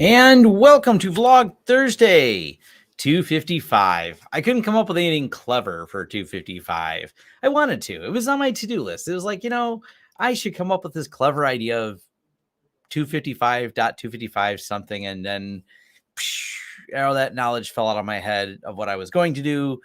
And welcome to Vlog Thursday 255. I couldn't come up with anything clever for 255. I wanted to. It was on my to-do list. It was like, I should come up with this clever idea of 255.255 something, and then all that knowledge fell out of my head of what I was going to do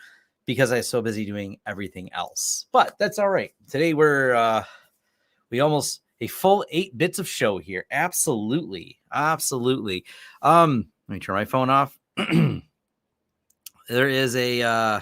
because I was so busy doing everything else. But that's all right. Today we almost a full 8 bits of show here. Absolutely. Let me turn my phone off. There is a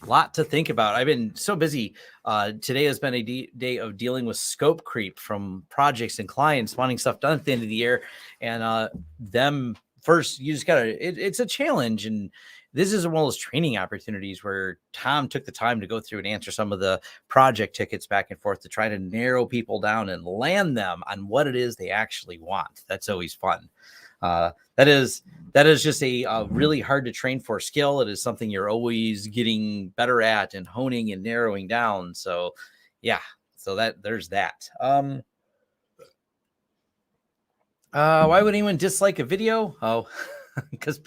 lot to think about. I've been so busy. Today has been a day of dealing with scope creep from projects and clients wanting stuff done at the end of the year. And them first, you just it's a challenge. And this is one of those training opportunities where Tom took the time to go through and answer some of the project tickets back and forth to try to narrow people down and land them on what it is they actually want. That's always fun. That is just a really hard to train for skill. It is something you're always getting better at and honing and narrowing down. So yeah, there's that. Why would anyone dislike a video? Oh, because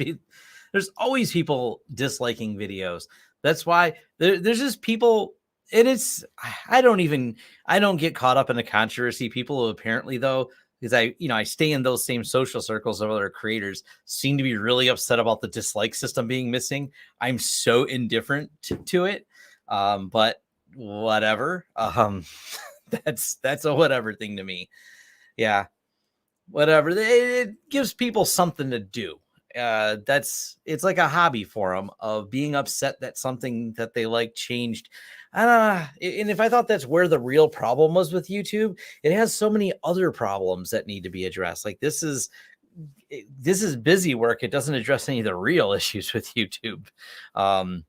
there's always people disliking videos. That's why there's just people. I don't get caught up in the controversy. People apparently though, because I stay in those same social circles of other creators, seem to be really upset about the dislike system being missing. I'm so indifferent to it. But whatever. That's a whatever thing to me. Yeah. Whatever. It gives people something to do. It's like a hobby for them of being upset that something that they like changed. And if I thought that's where the real problem was with YouTube, it has so many other problems that need to be addressed. Like this is busy work. It doesn't address any of the real issues with YouTube,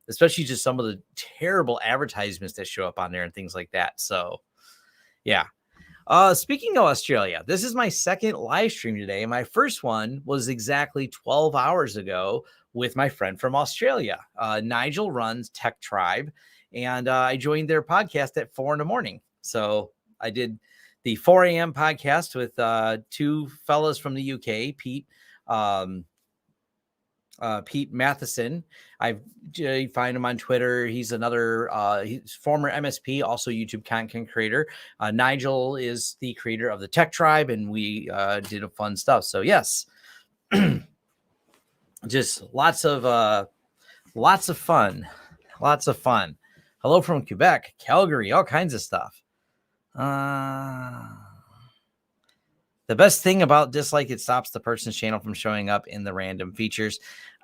especially just some of the terrible advertisements that show up on there and things like that. So yeah. Speaking of Australia, this is my second live stream today. My first one was exactly 12 hours ago with my friend from Australia. Nigel runs Tech Tribe, and I joined their podcast at 4 a.m. So I did the 4 a.m. podcast with two fellas from the UK, Pete Matheson. You find him on Twitter. He's another he's former MSP, also YouTube content creator. Nigel is the creator of the Tech Tribe, and we did a fun stuff. So yes, just lots of fun. Hello from Quebec, Calgary, all kinds of stuff. The best thing about dislike, it stops the person's channel from showing up in the random features.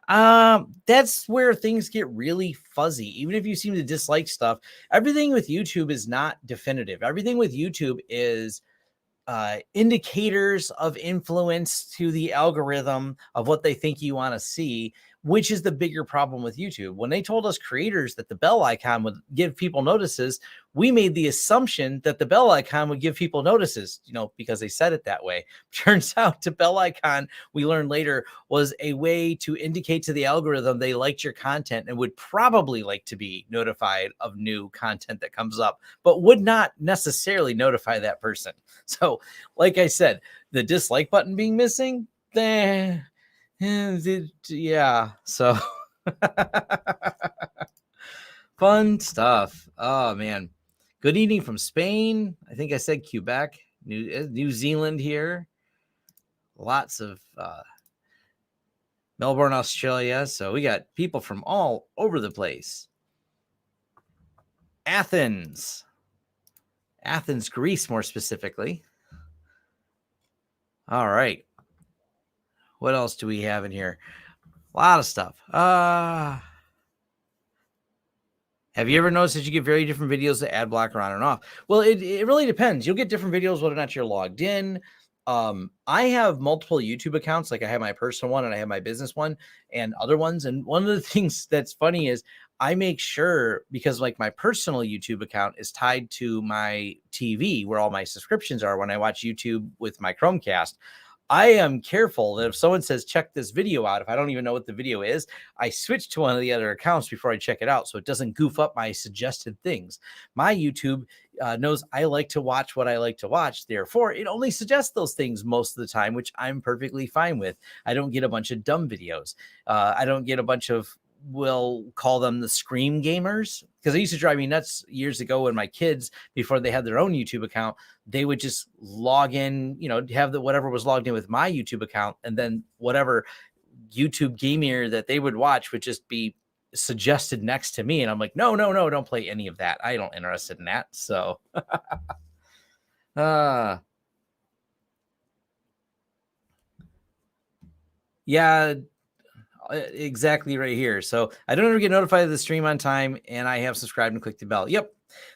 That's where things get really fuzzy. Even if you seem to dislike stuff, everything with YouTube is not definitive. Everything with YouTube is indicators of influence to the algorithm of what they think you want to see, which is the bigger problem with YouTube. When they told us creators that the bell icon would give people notices, we made the assumption that the bell icon would give people notices, because they said it that way. Turns out the bell icon, we learned later, was a way to indicate to the algorithm they liked your content and would probably like to be notified of new content that comes up, but would not necessarily notify that person. So, like I said, the dislike button being missing, yeah, so fun stuff. Oh man, good evening from Spain. I think I said Quebec, New Zealand here. Lots of Melbourne, Australia. So we got people from all over the place. Athens, Greece, more specifically. All right. What else do we have in here? A lot of stuff. Have you ever noticed that you get very different videos that ad blocker on and off? Well, it really depends. You'll get different videos whether or not you're logged in. I have multiple YouTube accounts. Like I have my personal one and I have my business one and other ones. And one of the things that's funny is I make sure, because like my personal YouTube account is tied to my TV where all my subscriptions are when I watch YouTube with my Chromecast. I am careful that if someone says, check this video out, if I don't even know what the video is, I switch to one of the other accounts before I check it out so it doesn't goof up my suggested things. My YouTube knows I like to watch what I like to watch. Therefore, it only suggests those things most of the time, which I'm perfectly fine with. I don't get a bunch of dumb videos. I don't get a bunch of, we'll call them the scream gamers, because it used to drive me nuts years ago when my kids, before they had their own YouTube account, they would just log in, have the whatever was logged in with my YouTube account, and then whatever YouTube gamer that they would watch would just be suggested next to me. And I'm like, no, don't play any of that. I don't interested in that. So yeah, exactly right here. So I don't ever get notified of the stream on time, and I have subscribed and clicked the bell. Yep.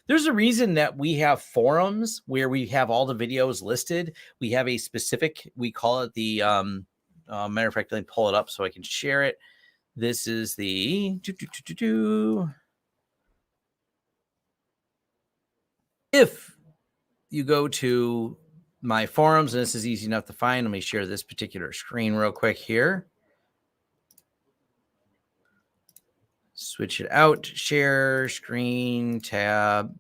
There's a reason that we have forums where we have all the videos listed. We have a specific, we call it the, matter of fact, let me pull it up so I can share it. This is the, if you go to my forums, and this is easy enough to find, let me share this particular screen real quick here. Switch it out, share, screen, tab.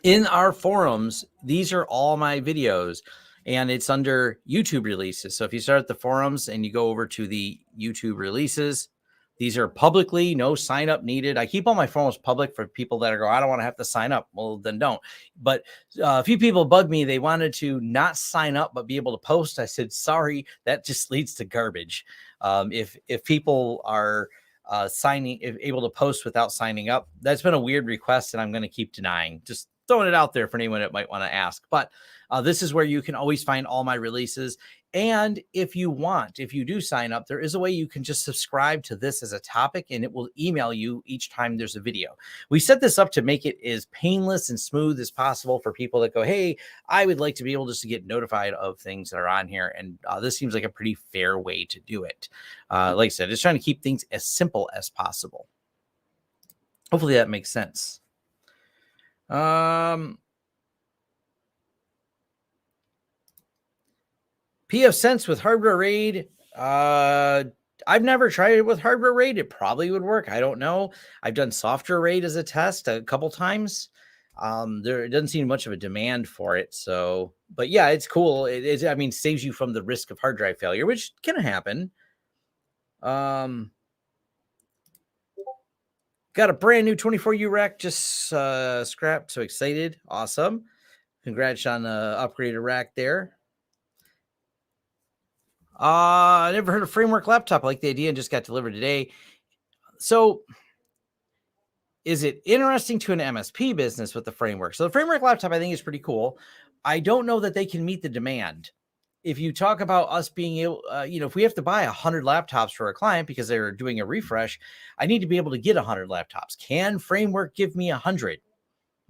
In our forums, these are all my videos, and it's under YouTube releases. So if you start at the forums and you go over to the YouTube releases, these are publicly, no sign up needed. I keep all my forums public for people that I don't want to have to sign up. Well, then don't. But a few people bugged me. They wanted to not sign up, but be able to post. I said, sorry, that just leads to garbage. If people are able to post without signing up, that's been a weird request, and I'm going to keep denying. Just throwing it out there for anyone that might want to ask. But this is where you can always find all my releases. And if you do sign up, there is a way you can just subscribe to this as a topic, and it will email you each time there's a video. We set this up to make it as painless and smooth as possible for people that go, hey, I would like to be able just to get notified of things that are on here. And this seems like a pretty fair way to do it. Like I said, just trying to keep things as simple as possible. Hopefully that makes sense. PF Sense with hardware raid. I've never tried it with hardware raid. It probably would work. I don't know. I've done software raid as a test a couple times. There doesn't seem much of a demand for it. So, but yeah, it's cool. I mean, saves you from the risk of hard drive failure, which can happen. Got a brand new 24U rack just scrapped. So excited. Awesome. Congrats on the upgraded rack there. I never heard of Framework laptop. I like the idea and just got delivered today. So is it interesting to an MSP business with the Framework? So the Framework laptop, I think, is pretty cool. I don't know that they can meet the demand. If you talk about us being able, if we have to buy 100 laptops for a client because they're doing a refresh, I need to be able to get 100 laptops. Can Framework give me 100?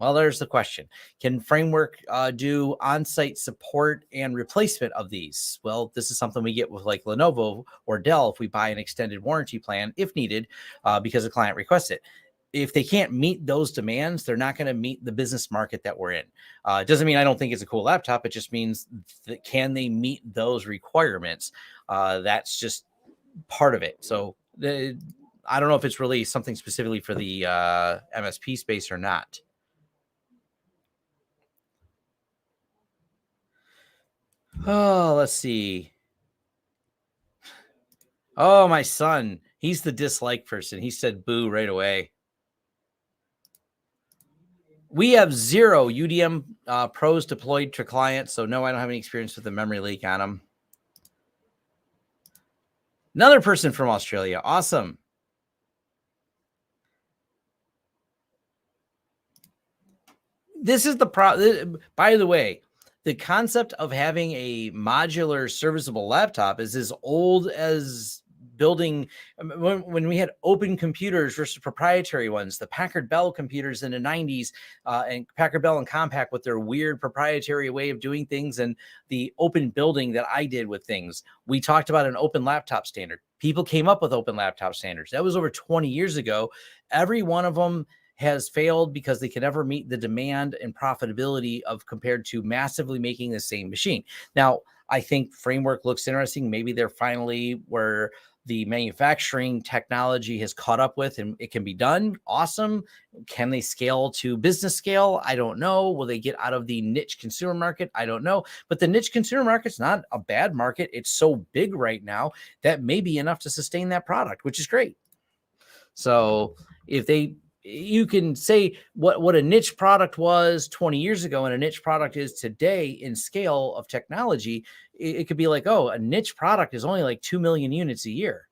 Well, there's the question. Can Framework do on-site support and replacement of these? Well, this is something we get with like Lenovo or Dell if we buy an extended warranty plan, if needed, because the client requests it. If they can't meet those demands, they're not going to meet the business market that we're in. It doesn't mean I don't think it's a cool laptop. It just means that can they meet those requirements? That's just part of it. So I don't know if it's really something specifically for the MSP space or not. Oh, let's see. Oh, my son. He's the dislike person. He said boo right away. We have 0 UDM pros deployed to clients, so no, I don't have any experience with the memory leak on them. Another person from Australia. Awesome. This is the by the way, the concept of having a modular serviceable laptop is as old as building when we had open computers versus proprietary ones. The Packard Bell computers in the 90s and Packard Bell and Compaq with their weird proprietary way of doing things, and the open building that I did with things. We talked about an open laptop standard. People came up with open laptop standards. That was over 20 years ago. Every one of them has failed because they can never meet the demand and profitability of compared to massively making the same machine. Now, I think Framework looks interesting. Maybe they're finally where the manufacturing technology has caught up with and it can be done. Awesome. Can they scale to business scale? I don't know. Will they get out of the niche consumer market? I don't know. But the niche consumer market's not a bad market. It's so big right now that may be enough to sustain that product, which is great. So if you can say what a niche product was 20 years ago and a niche product is today in scale of technology, it could be like, oh, a niche product is only like 2 million units a year.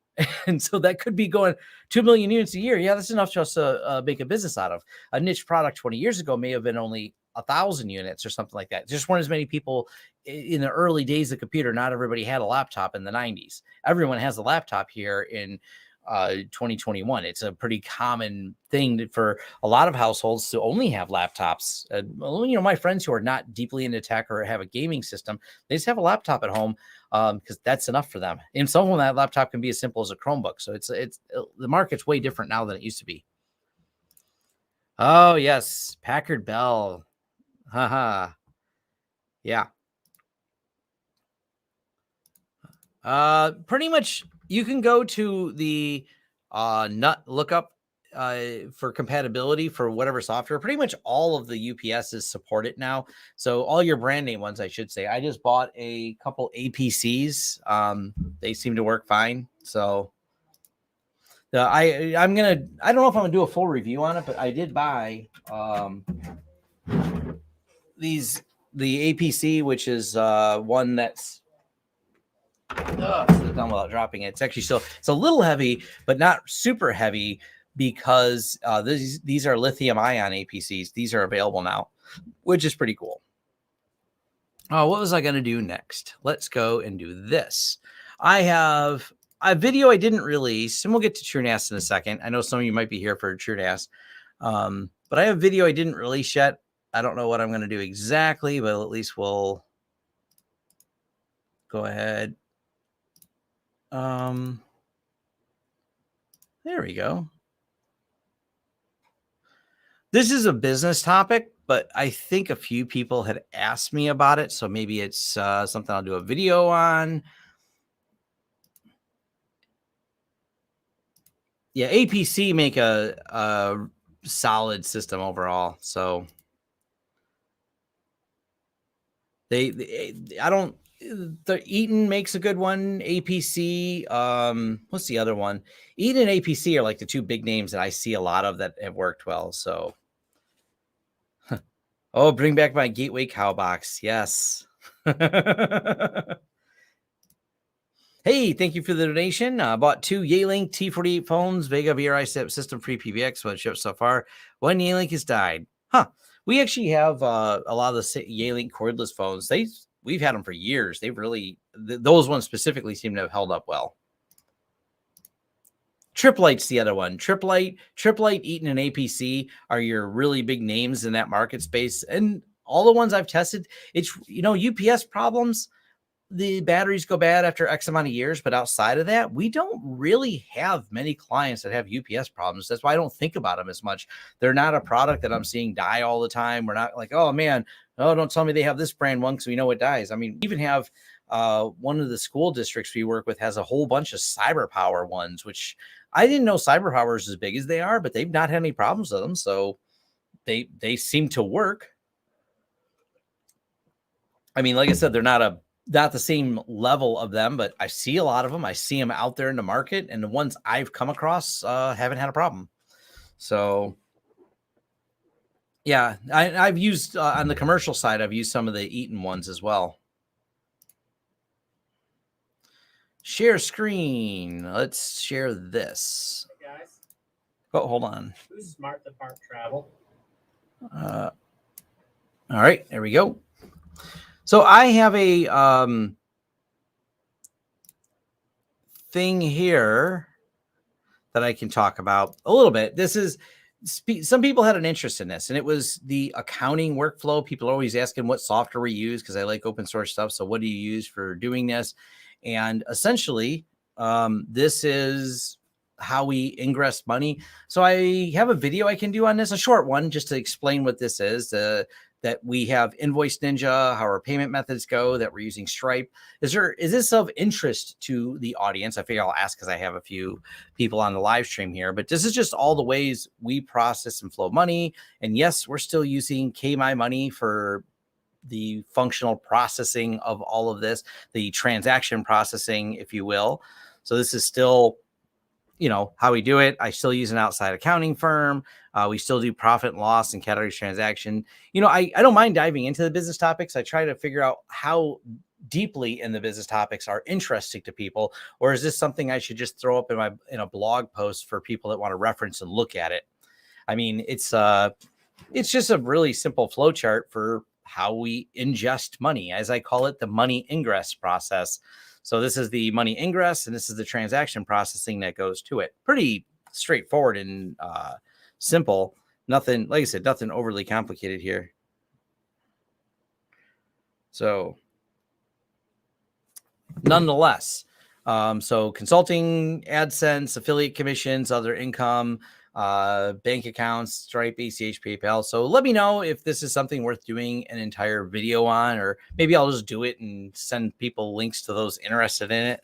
And so that could be going 2 million units a year. Yeah, that's enough just to make a business out of. A niche product 20 years ago may have been only 1,000 units or something like that. Just weren't as many people in the early days of computer. Not everybody had a laptop in the 90s. Everyone has a laptop here in 2021. It's a pretty common thing for a lot of households to only have laptops. My friends who are not deeply into tech or have a gaming system, they just have a laptop at home because that's enough for them. And some of them, that laptop can be as simple as a Chromebook. So it's the market's way different now than it used to be. Oh yes, Packard Bell. Haha. Yeah. Pretty much you can go to the nut lookup for compatibility for whatever software. Pretty much all of the UPSs support it now. So all your brand name ones, I should say. I just bought a couple APCs. They seem to work fine. So I don't know if I'm gonna do a full review on it, but I did buy the APC, which is one that's down without dropping it. It's actually it's a little heavy, but not super heavy because these are lithium ion APCs. These are available now, which is pretty cool. Oh, what was I going to do next? Let's go and do this. I have a video I didn't release, and we'll get to TrueNAS in a second. I know some of you might be here for TrueNAS, but I have a video I didn't release yet. I don't know what I'm going to do exactly, but at least we'll go ahead. There we go. This is a business topic, but I think a few people had asked me about it. So maybe it's something I'll do a video on. Yeah, APC make a solid system overall. So Eaton makes a good one. APC. What's the other one? Eaton and APC are like the two big names that I see a lot of that have worked well. So, oh, bring back my Gateway Cow box. Yes. Hey, thank you for the donation. Bought 2 Yealink T48 phones, Vega VRI system free PBX. What shipped so far? One Yealink has died. Huh. We actually have a lot of the Yealink cordless phones. We've had them for years. They've really, those ones specifically seem to have held up well. Triplight's the other one. Triplight, Eaton, and APC are your really big names in that market space. And all the ones I've tested, it's, UPS problems. The batteries go bad after X amount of years, but outside of that, we don't really have many clients that have UPS problems. That's why I don't think about them as much. They're not a product that I'm seeing die all the time. We're not like, oh man, don't tell me they have this brand one because we know it dies. I mean, we even have one of the school districts we work with has a whole bunch of CyberPower ones, which I didn't know CyberPower is as big as they are, but they've not had any problems with them. So they seem to work. I mean, like I said, they're not the same level of them, but I see a lot of them. I see them out there in the market, and the ones I've come across haven't had a problem. So yeah, I've used on the commercial side, I've used some of the Eaton ones as well. Share screen. Let's share this. Hey guys. Oh, hold on. Who's smart to park travel? All right, there we go. So I have a thing here that I can talk about a little bit. This is, some people had an interest in this, and it was the accounting workflow. People are always asking what software we use because I like open source stuff. So what do you use for doing this? And essentially, this is how we ingress money. So I have a video I can do on this, a short one, just to explain what this is. That we have Invoice Ninja, how our payment methods go, that we're using Stripe. Is this of interest to the audience? I figure I'll ask because I have a few people on the live stream here, but this is just all the ways we process and flow money. And yes, we're still using KMy Money for the functional processing of all of this, the transaction processing, if you will. So this is still, how we do it. I still use an outside accounting firm. We still do profit and loss and category transaction. I don't mind diving into the business topics. I try to figure out how deeply in the business topics are interesting to people, or is this something I should just throw up in a blog post for people that want to reference and look at it? I mean, it's just a really simple flow chart for how we ingest money, as I call it, the money ingress process. So this is the money ingress, and this is the transaction processing that goes to it. Pretty straightforward and simple. Nothing, like I said, nothing overly complicated here. So nonetheless, so consulting, AdSense, affiliate commissions, other income, bank accounts, Stripe, ACH, PayPal. So let me know if this is something worth doing an entire video on, or maybe I'll just do it and send people links to those interested in it.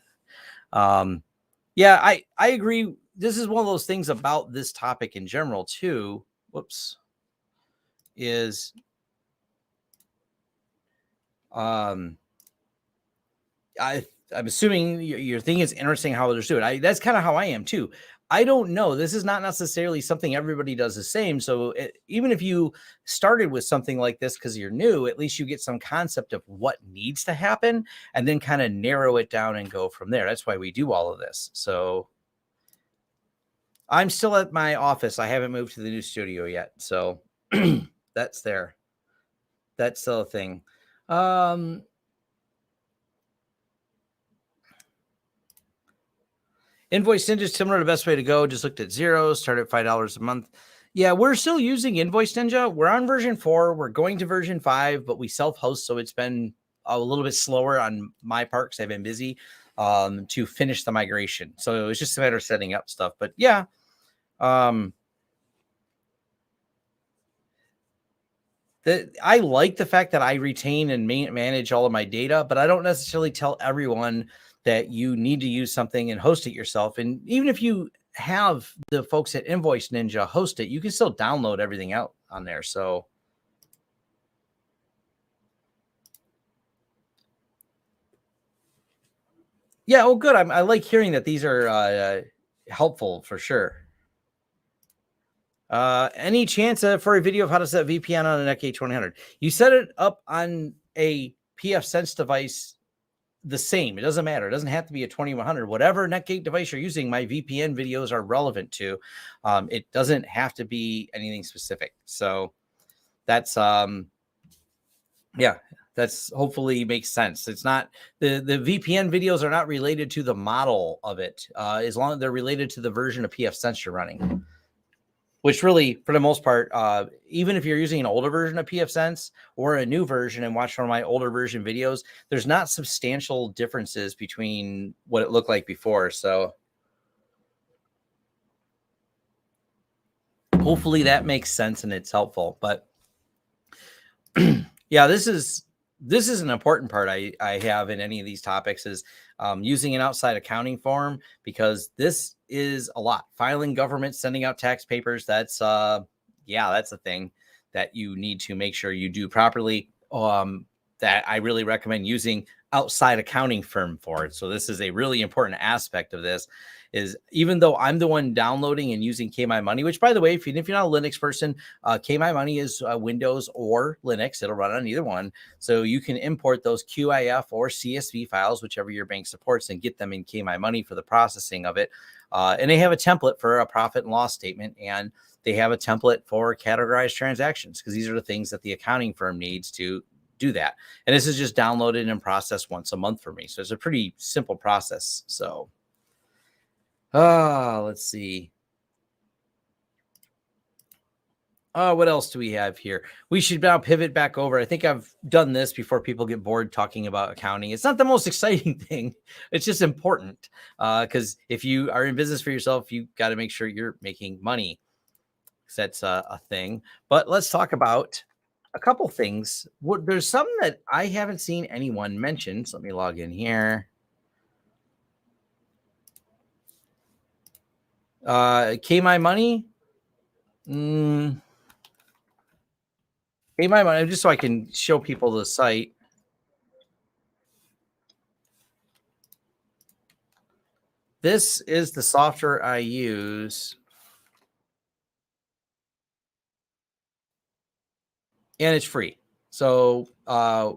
Yeah, I agree. This is one of those things about this topic in general too. Is I'm assuming your thing is interesting how others do it. That's kind of how I am too. I don't know. This is not necessarily something everybody does the same. So even if you started with something like this because you're new, at least you get some concept of what needs to happen and then kind of narrow it down and go from there. That's why we do all of this. So I'm still at my office. I haven't moved to the new studio yet. So that's there. That's still a thing. Invoice Ninja is similar to the best way to go. Just looked at zeros, start at $5 a month. Yeah, we're still using Invoice Ninja. We're on version 4. We're going to version 5, but we self-host, so it's been a little bit slower on my part because I've been busy to finish the migration. So it's just a matter of setting up stuff. But yeah, I like the fact that I retain and manage all of my data, but I don't necessarily tell everyone that you need to use something and host it yourself. And even if you have the folks at Invoice Ninja host it, you can still download everything out on there. So yeah, oh good. I like hearing that these are helpful for sure. Any chance for a video of how to set VPN on an NetGate 2000? You set it up on a pfSense device the same. It doesn't matter. It doesn't have to be a 2100. Whatever NetGate device you're using, my VPN videos are relevant to. It doesn't have to be anything specific. So that's that's hopefully makes sense. It's not the VPN videos are not related to the model of it, as long as they're related to the version of pfSense you're running. Which really, for the most part, even if you're using an older version of pfSense or a new version and watch one of my older version videos, there's not substantial differences between what it looked like before. So hopefully that makes sense and it's helpful. But yeah, this is an important part I have in any of these topics is using an outside accounting firm, because this is a lot. Filing government, sending out tax papers. That's that's a thing that you need to make sure you do properly. That I really recommend using outside accounting firm for it. So this is a really important aspect of this, is even though I'm the one downloading and using KMy Money, which by the way, if you're not a Linux person, KMy Money is Windows or Linux. It'll run on either one. So you can import those QIF or CSV files, whichever your bank supports, and get them in KMy Money for the processing of it. And they have a template for a profit and loss statement, and they have a template for categorized transactions, because these are the things that the accounting firm needs to do that. And this is just downloaded and processed once a month for me. So it's a pretty simple process. So let's see. What else do we have here? We should now pivot back over. I think I've done this before people get bored talking about accounting. It's not the most exciting thing. It's just important because if you are in business for yourself, you got to make sure you're making money. That's a thing. But let's talk about a couple things. There's some that I haven't seen anyone mention. So let me log in here. My Money. My Money, just so I can show people the site. This is the software I use. And it's free. So I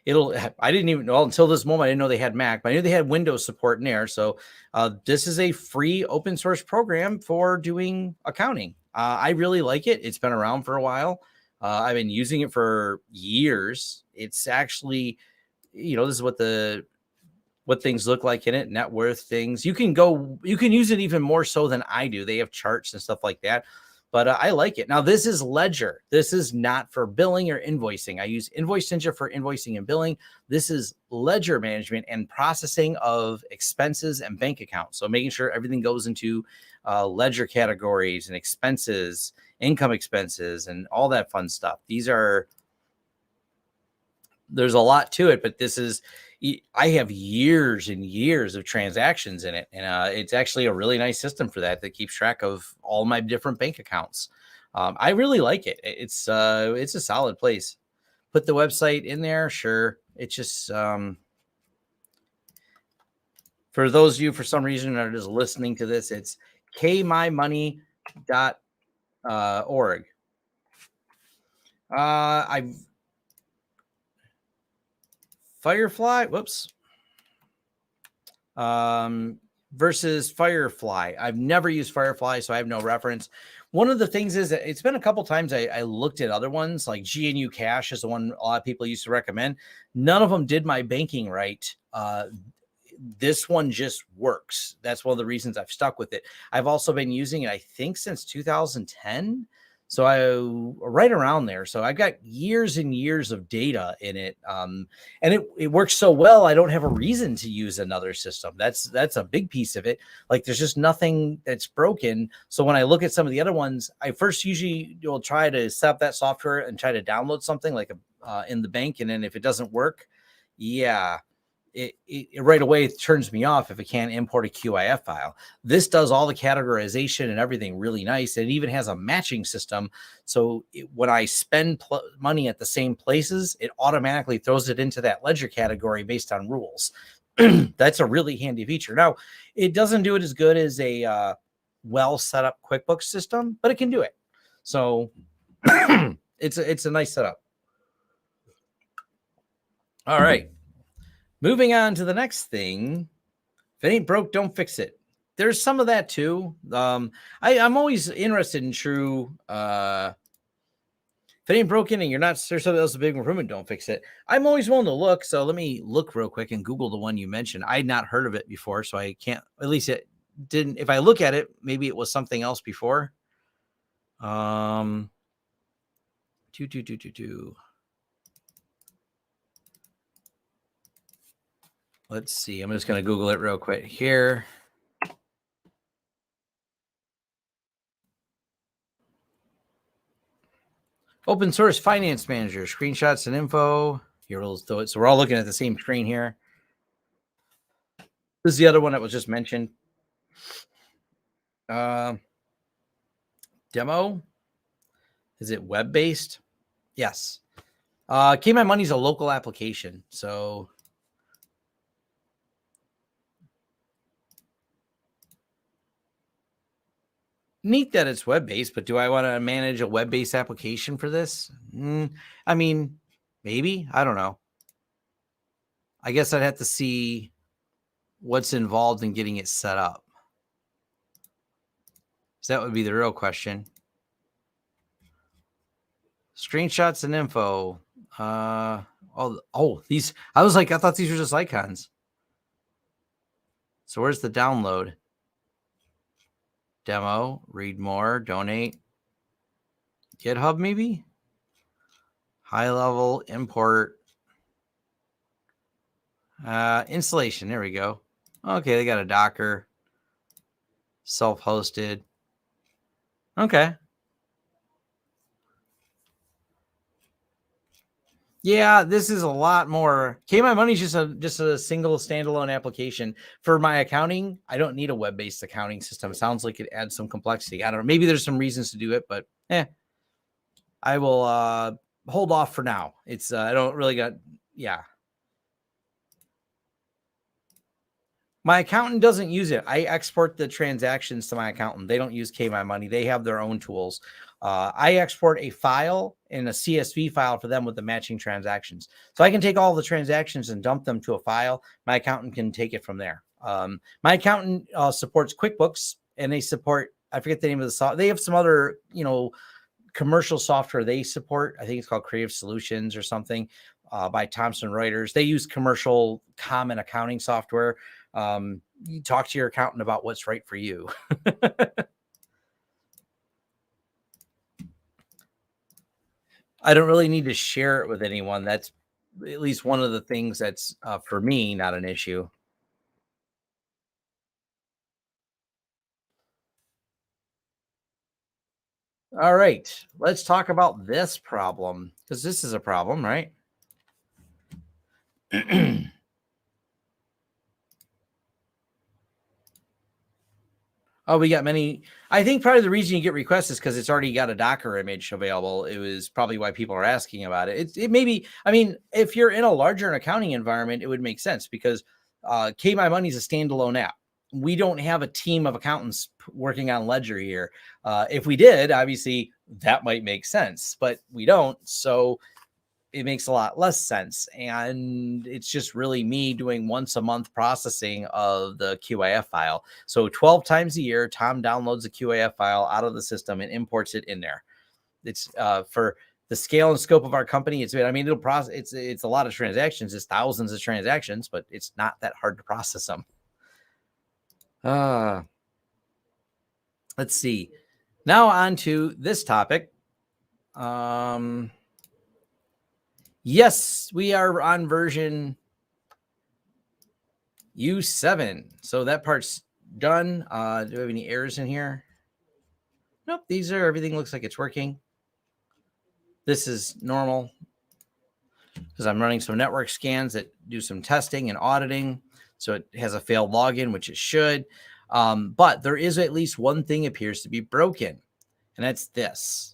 didn't even know until this moment, I didn't know they had Mac, but I knew they had Windows support in there. So this is a free open source program for doing accounting. I really like it. It's been around for a while. I've been using it for years. It's actually, this is what things look like in it, net worth things. You can use it even more so than I do. They have charts and stuff like that. But I like it. Now, this is Ledger. This is not for billing or invoicing. I use Invoice Ninja for invoicing and billing. This is ledger management and processing of expenses and bank accounts. So making sure everything goes into ledger categories and expenses, income expenses, and all that fun stuff. There's a lot to it, but I have years and years of transactions in it. And it's actually a really nice system for that keeps track of all my different bank accounts. I really like it. It's a solid place. Put the website in there. Sure. It's just, for those of you, for some reason, are just listening to this, it's kmymoney.org. I've Firefly, versus Firefly. I've never used Firefly, so I have no reference. One of the things is that it's been a couple times I looked at other ones, like GNU Cash is the one a lot of people used to recommend. None of them did my banking right. This one just works. That's one of the reasons I've stuck with it. I've also been using it, I think, since 2010. So right around there. So I've got years and years of data in it. And it works so well. I don't have a reason to use another system. That's a big piece of it. Like there's just nothing that's broken. So when I look at some of the other ones, I first usually will try to set up that software and try to download something like in the bank. And then if it doesn't work, it right away turns me off if it can't import a QIF file. This does all the categorization and everything really nice. It even has a matching system. So when I spend money at the same places, it automatically throws it into that ledger category based on rules. That's a really handy feature. Now, it doesn't do it as good as a well set up QuickBooks system, but it can do it. So it's a nice setup. All right. Moving on to the next thing. If it ain't broke, don't fix it. There's some of that too. I'm always interested in true. If it ain't broken and you're not there's something else a big improvement, don't fix it. I'm always willing to look. So let me look real quick and Google the one you mentioned. I'd not heard of it before, so I can't. At least it didn't. If I look at it, maybe it was something else before. Let's see. I'm just going to Google it real quick here. Open source finance manager, screenshots and info. Here we'll do it. So we're all looking at the same screen here. This is the other one that was just mentioned. Demo. Is it web-based? Yes. Keep My Money is a local application. So neat that it's web-based, but do I want to manage a web-based application for this? I mean, maybe. I don't know. I guess I'd have to see what's involved in getting it set up. So that would be the real question. Screenshots and info. These. I was like, I thought these were just icons. So where's the download? Demo, read more, donate. GitHub maybe? High level import. Installation. There we go. Okay, they got a Docker. Self-hosted. Okay. Yeah, this is a lot more. My Money is just a single standalone application for my accounting. I don't need a web-based accounting system. It sounds like it adds some complexity. I don't know. Maybe there's some reasons to do it, but I will hold off for now. It's I don't really got. Yeah, my accountant doesn't use it. I export the transactions to my accountant. They don't use My Money. They have their own tools. I export a file and a CSV file for them with the matching transactions. So I can take all the transactions and dump them to a file. My accountant can take it from there. My accountant supports QuickBooks, and they support, I forget the name of the software. They have some other, commercial software they support. I think it's called Creative Solutions or something by Thomson Reuters. They use commercial common accounting software. You talk to your accountant about what's right for you. I don't really need to share it with anyone. That's at least one of the things that's for me not an issue. All right, let's talk about this problem because this is a problem, right? Oh, we got many. I think probably the reason you get requests is because it's already got a Docker image available. It was probably why people are asking about it. It may be, I mean, if you're in a larger accounting environment, it would make sense because My Money is a standalone app. We don't have a team of accountants working on Ledger here. If we did, obviously that might make sense, but we don't. So it makes a lot less sense. And it's just really me doing once a month processing of the QAF file. So 12 times a year, Tom downloads the QAF file out of the system and imports it in there. It's for the scale and scope of our company. It'll process. It's a lot of transactions. It's thousands of transactions, but it's not that hard to process them. Let's see. Now on to this topic. Yes, we are on version U7. So that part's done. Do we have any errors in here? Nope. Everything looks like it's working. This is normal because I'm running some network scans that do some testing and auditing. So it has a failed login, which it should. But there is at least one thing appears to be broken, and that's this.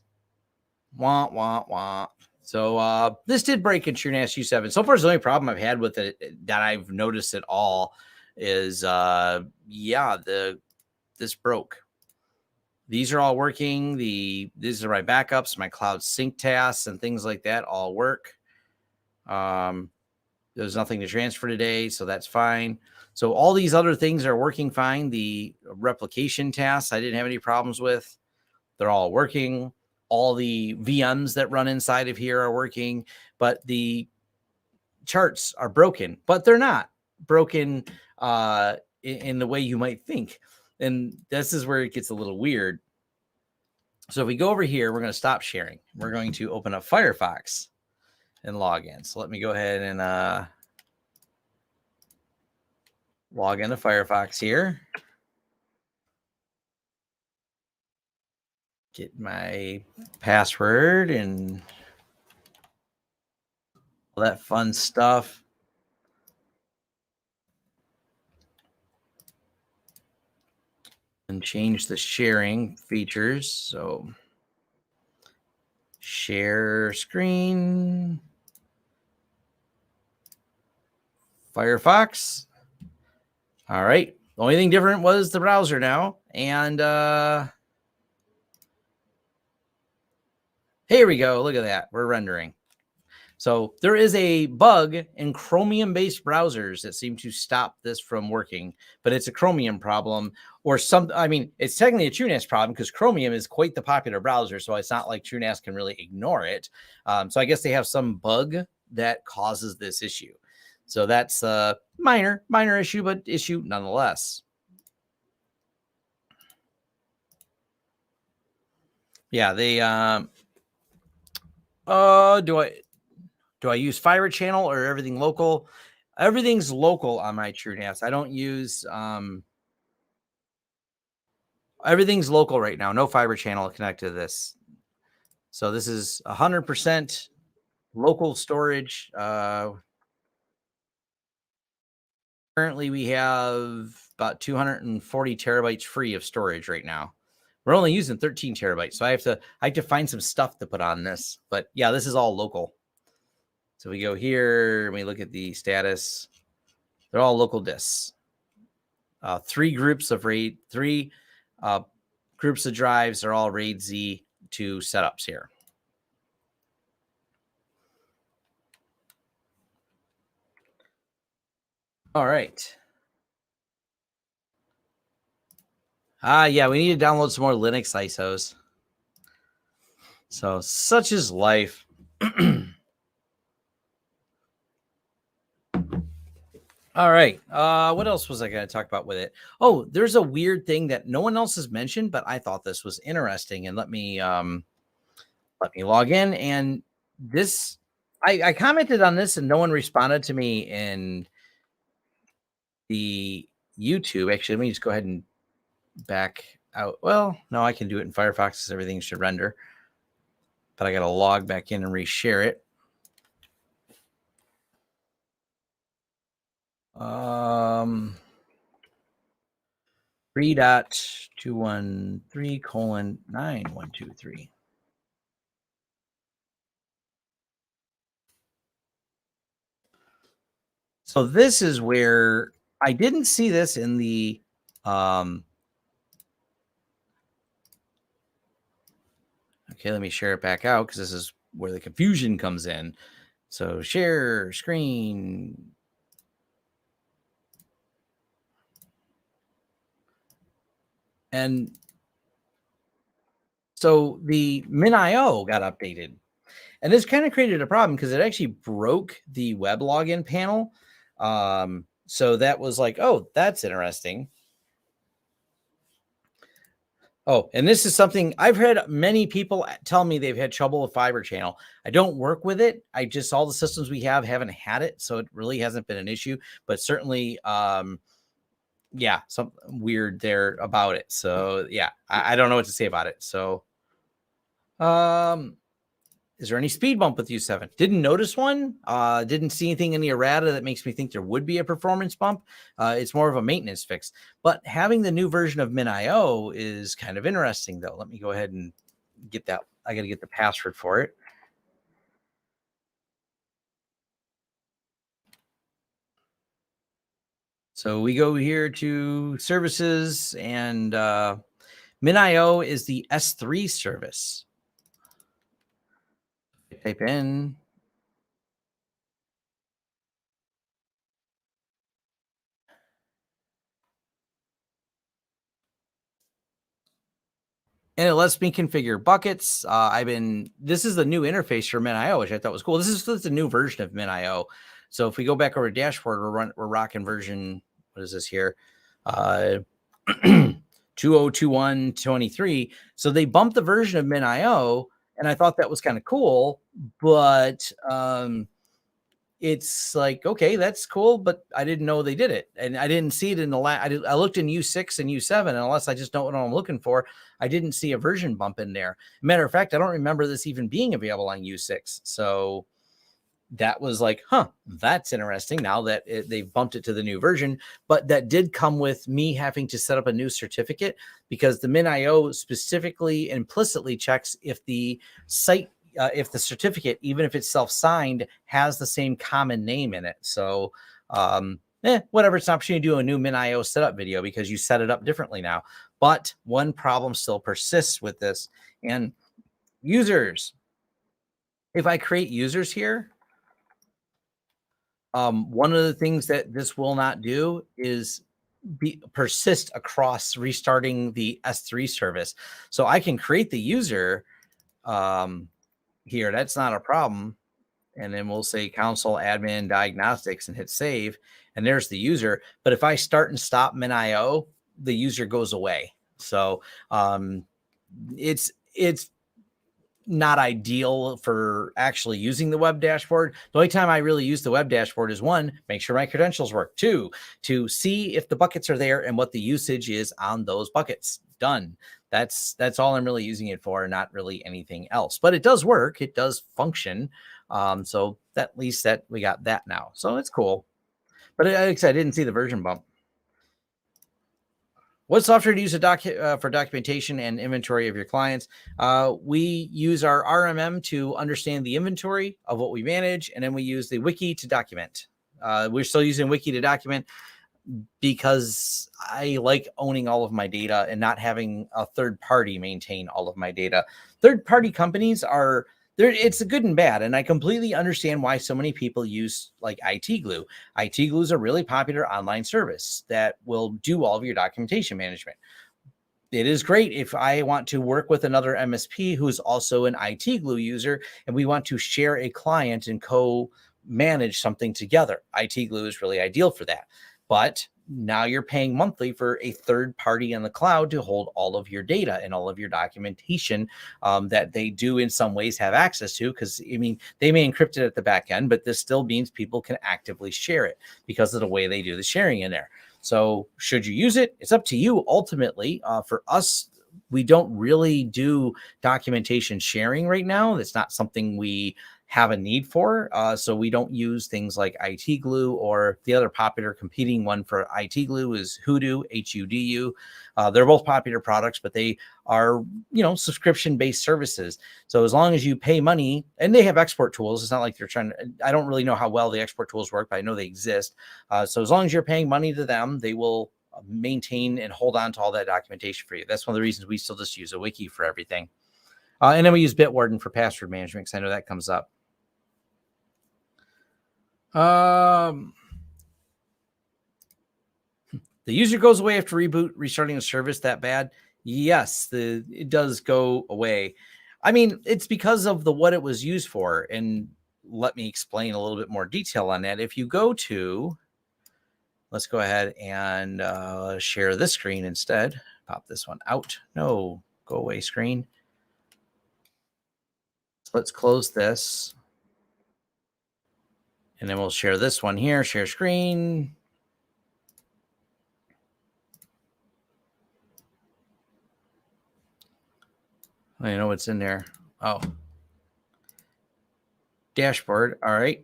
Wah, wah, wah. So this did break in TrueNAS U7. So far, the only problem I've had with it that I've noticed at all is, this broke. These are all working. These are my backups, my cloud sync tasks, and things like that all work. There's nothing to transfer today, so that's fine. So all these other things are working fine. The replication tasks I didn't have any problems with. They're all working. All the VMs that run inside of here are working, but the charts are broken, but they're not broken in the way you might think. And this is where it gets a little weird. So if we go over here, we're going to stop sharing. We're going to open up Firefox and log in. So let me go ahead and log into Firefox here. Get my password and all that fun stuff. And change the sharing features. So share screen, Firefox. All right. The only thing different was the browser now. And here we go. Look at that. We're rendering. So there is a bug in Chromium-based browsers that seem to stop this from working, but it's a Chromium problem or some. I mean, it's technically a TrueNAS problem because Chromium is quite the popular browser, so it's not like TrueNAS can really ignore it. So I guess they have some bug that causes this issue. So that's a minor issue, but issue nonetheless. Yeah, they Do I use fiber channel or everything local? Everything's local on my TrueNAS. I don't use everything's local right now. No fiber channel connected to this. So this is 100% local storage. Currently we have about 240 terabytes free of storage right now. We're only using 13 terabytes, so I have to find some stuff to put on this. But yeah, this is all local. So we go here and we look at the status. They're all local disks. Three groups of RAID, three groups of drives are all RAID Z2 setups here. All right. Yeah, we need to download some more Linux ISOs. So such is life. All right. What else was I going to talk about with it? Oh, there's a weird thing that no one else has mentioned, but I thought this was interesting. And let me log in. And this, I commented on this, and no one responded to me in the YouTube. Actually, let me just go ahead and back out. Well, no, I can do it in Firefox because everything should render. But I got to log back in and reshare it. 3.213:9123. So this is where I didn't see this in the okay, let me share it back out because this is where the confusion comes in. So share screen. And so the MinIO got updated. And this kind of created a problem because it actually broke the web login panel. So that was like, oh, that's interesting. Oh, and this is something I've had many people tell me they've had trouble with fiber channel. I don't work with it. I just, all the systems we have haven't had it. So it really hasn't been an issue, but certainly, yeah, something weird there about it. So yeah, I don't know what to say about it. So, is there any speed bump with U7? Didn't notice one. Didn't see anything in the errata that makes me think there would be a performance bump. It's more of a maintenance fix. But having the new version of MinIO is kind of interesting, though. Let me go ahead and get that. I got to get the password for it. So we go here to services, and MinIO is the S3 service. Type in. And it lets me configure buckets. This is the new interface for MinIO, which I thought was cool. This is the new version of MinIO. So if we go back over to dashboard, we're rocking version, what is this here? 2021.23. So they bumped the version of MinIO, and I thought that was kind of cool, but it's like, okay, that's cool, but I didn't know they did it, and I didn't see it in the I looked in U6 and U7, and unless I just don't know what I'm looking for, I didn't see a version bump in there. Matter of fact, I don't remember this even being available on U6. So that was like, huh, that's interesting. Now that they've bumped it to the new version, but that did come with me having to set up a new certificate because the MinIO specifically implicitly checks if the site if the certificate, even if it's self-signed, has the same common name in it. So whatever, it's an opportunity to do a new MinIO setup video because you set it up differently now. But one problem still persists with this. And users, if I create users here, one of the things that this will not do is persist across restarting the S3 service. So I can create the user here. That's not a problem. And then we'll say console admin diagnostics and hit save. And there's the user. But if I start and stop MinIO, the user goes away. So it's not ideal for actually using the web dashboard. The only time I really use the web dashboard is one, make sure my credentials work. Two, to see if the buckets are there and what the usage is on those buckets. Done. That's all I'm really using it for, not really anything else. But it does work. It does function. So at least that we got that now. So it's cool. But I didn't see the version bump. What software do you use for documentation and inventory of your clients? We use our RMM to understand the inventory of what we manage, and then we use the wiki to document. We're still using wiki to document because I like owning all of my data and not having a third party maintain all of my data. Third party companies are there. It's a good and bad. And I completely understand why so many people use like IT Glue. IT Glue is a really popular online service that will do all of your documentation management. It is great if I want to work with another MSP who's also an IT Glue user and we want to share a client and co-manage something together. IT Glue is really ideal for that. But now you're paying monthly for a third party in the cloud to hold all of your data and all of your documentation that they do in some ways have access to. Because, I mean, they may encrypt it at the back end, but this still means people can actively share it because of the way they do the sharing in there. So should you use it? It's up to you ultimately. For us, we don't really do documentation sharing right now. That's not something we have a need for. So we don't use things like IT Glue, or the other popular competing one for IT Glue is Hoodoo, HUDU. They're both popular products, but they are, subscription-based services. So as long as you pay money, and they have export tools, it's not like they're trying to, I don't really know how well the export tools work, but I know they exist. So as long as you're paying money to them, they will maintain and hold on to all that documentation for you. That's one of the reasons we still just use a wiki for everything. And then we use Bitwarden for password management because I know that comes up. The user goes away after reboot, restarting the service that bad? Yes, it does go away. I mean, it's because of what it was used for. And let me explain a little bit more detail on that. If you go to, let's go ahead and share this screen instead. Pop this one out. No, go away screen. So let's close this. And then we'll share this one here, share screen. I know what's in there. Oh, dashboard. All right.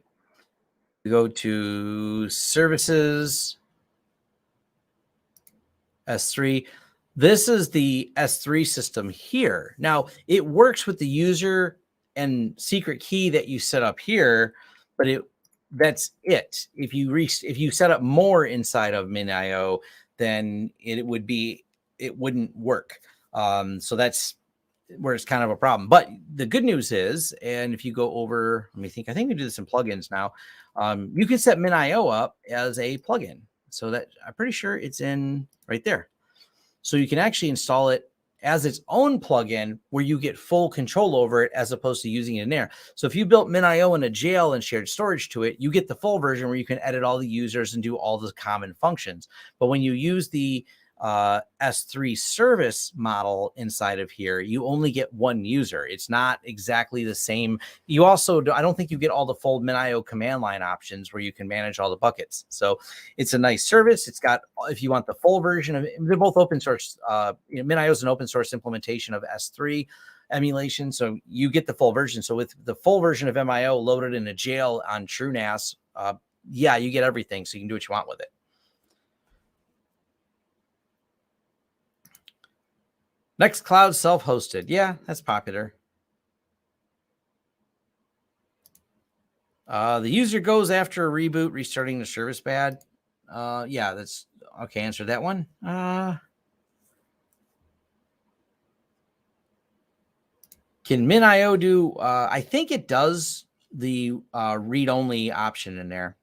We go to services, S3. This is the S3 system here. Now, it works with the user and secret key that you set up here, but that's it. If you set up more inside of MinIO, then it wouldn't work. So that's where it's kind of a problem. But the good news is, and if you go over, let me think, I think we do this in plugins now. You can set MinIO up as a plugin. So that I'm pretty sure it's in right there. So you can actually install it as its own plugin where you get full control over it as opposed to using it in there. So if you built MinIO in a jail and shared storage to it, you get the full version where you can edit all the users and do all the common functions. But when you use the S3 service model inside of here, you only get one user. It's not exactly the same. You also, I don't think you get all the full MinIO command line options where you can manage all the buckets. So it's a nice service. It's got, if you want the full version of it, they're both open source. MinIO is an open source implementation of S3 emulation. So you get the full version. So with the full version of MIO loaded in a jail on TrueNAS, yeah, you get everything. So you can do what you want with it. Nextcloud self-hosted. Yeah, that's popular. The user goes after a reboot, restarting the service bad. Yeah, that's okay. Answer that one. Can MinIO do? I think it does the read-only option in there.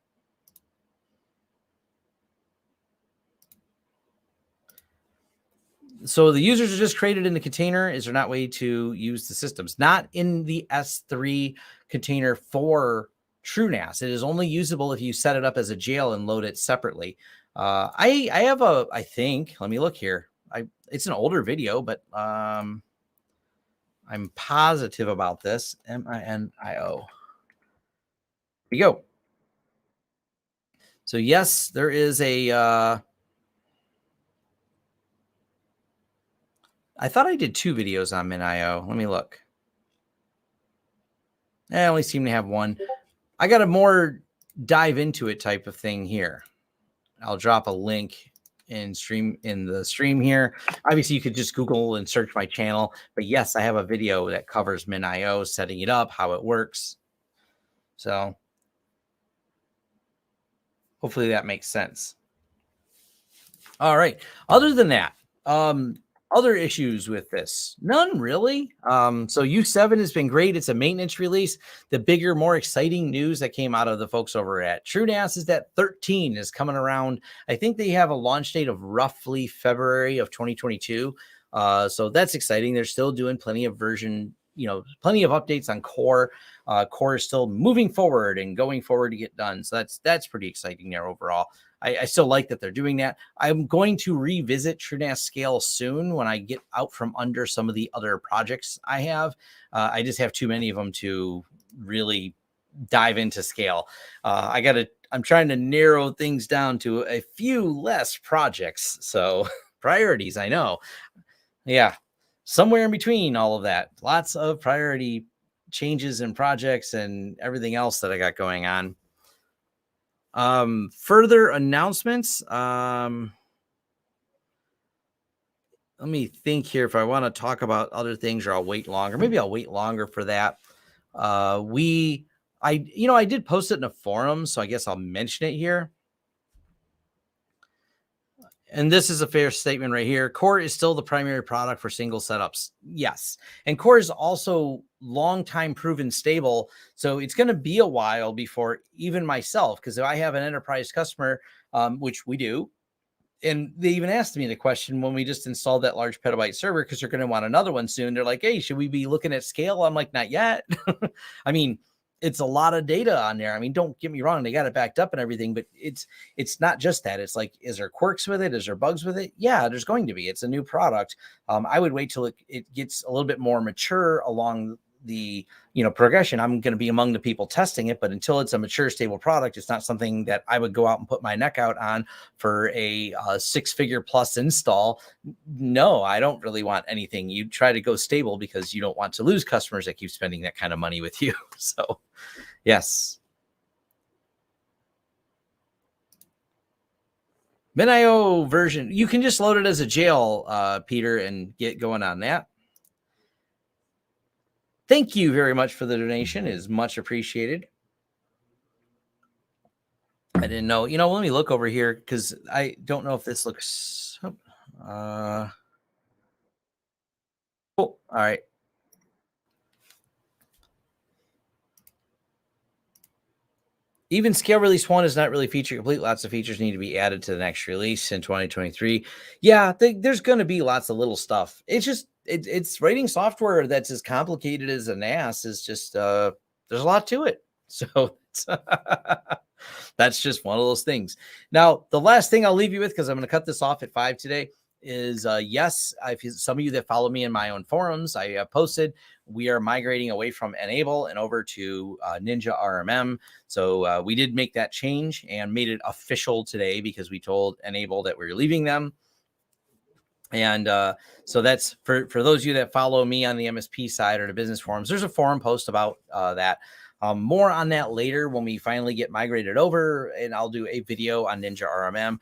So the users are just created in the container. Is there not a way to use the systems? Not in the S3 container for TrueNAS. It is only usable if you set it up as a jail and load it separately. I have I think, let me look here. It's an older video, but I I'm positive about this. MinIO. Here we go. So yes, there is a. I thought I did 2 videos on MinIO. Let me look. I only seem to have one. I got a more dive into it type of thing here. I'll drop a link in the stream here. Obviously, you could just Google and search my channel. But yes, I have a video that covers MinIO, setting it up, how it works. So hopefully that makes sense. All right. Other than that, other issues with this? None really. So U7 has been great. It's a maintenance release. The bigger, more exciting news that came out of the folks over at TrueNAS is that 13 is coming around. I think they have a launch date of roughly February of 2022. So that's exciting. They're still doing plenty of plenty of updates on Core. Core is still moving forward and going forward to get done. So that's pretty exciting there overall. I still like that they're doing that. I'm going to revisit TrueNAS Scale soon when I get out from under some of the other projects I have. I just have too many of them to really dive into Scale. I'm trying to narrow things down to a few less projects. So priorities, I know. Yeah, somewhere in between all of that. Lots of priority changes and projects and everything else that I got going on. Further announcements. Let me think here if I want to talk about other things, or I'll wait longer. Maybe I'll wait longer for that. I did post it in a forum, so I guess I'll mention it here. And this is a fair statement right here. Core is still the primary product for single setups. Yes. And Core is also long time proven stable. So it's going to be a while before even myself, because if I have an enterprise customer, which we do, and they even asked me the question when we just installed that large petabyte server, because they're going to want another one soon. They're like, hey, should we be looking at Scale? I'm like, not yet. I mean, it's a lot of data on there. I mean, don't get me wrong, they got it backed up and everything, but it's not just that. It's like, is there quirks with it? Is there bugs with it? Yeah, there's going to be. It's a new product. I would wait till it gets a little bit more mature along the progression. I'm going to be among the people testing it, but until it's a mature, stable product, it's not something that I would go out and put my neck out on for a 6-figure plus install. No, I don't really want anything. You try to go stable because you don't want to lose customers that keep spending that kind of money with you. So yes. MinIO version, you can just load it as a jail, Peter, and get going on that. Thank you very much for the donation. It is much appreciated. I didn't know. Let me look over here because I don't know if this looks. Cool. All right. Even Scale Release 1 is not really feature complete. Lots of features need to be added to the next release in 2023. Yeah, there's going to be lots of little stuff. It's just it's writing software that's as complicated as a NAS is just there's a lot to it. So that's just one of those things. Now, the last thing I'll leave you with, because I'm going to cut this off at 5 today, is yes, some of you that follow me in my own forums, I posted we are migrating away from Enable and over to Ninja RMM. So we did make that change and made it official today because we told Enable that we were leaving them. And so that's for those of you that follow me on the MSP side or the business forums. There's a forum post about that. More on that later when we finally get migrated over, and I'll do a video on Ninja RMM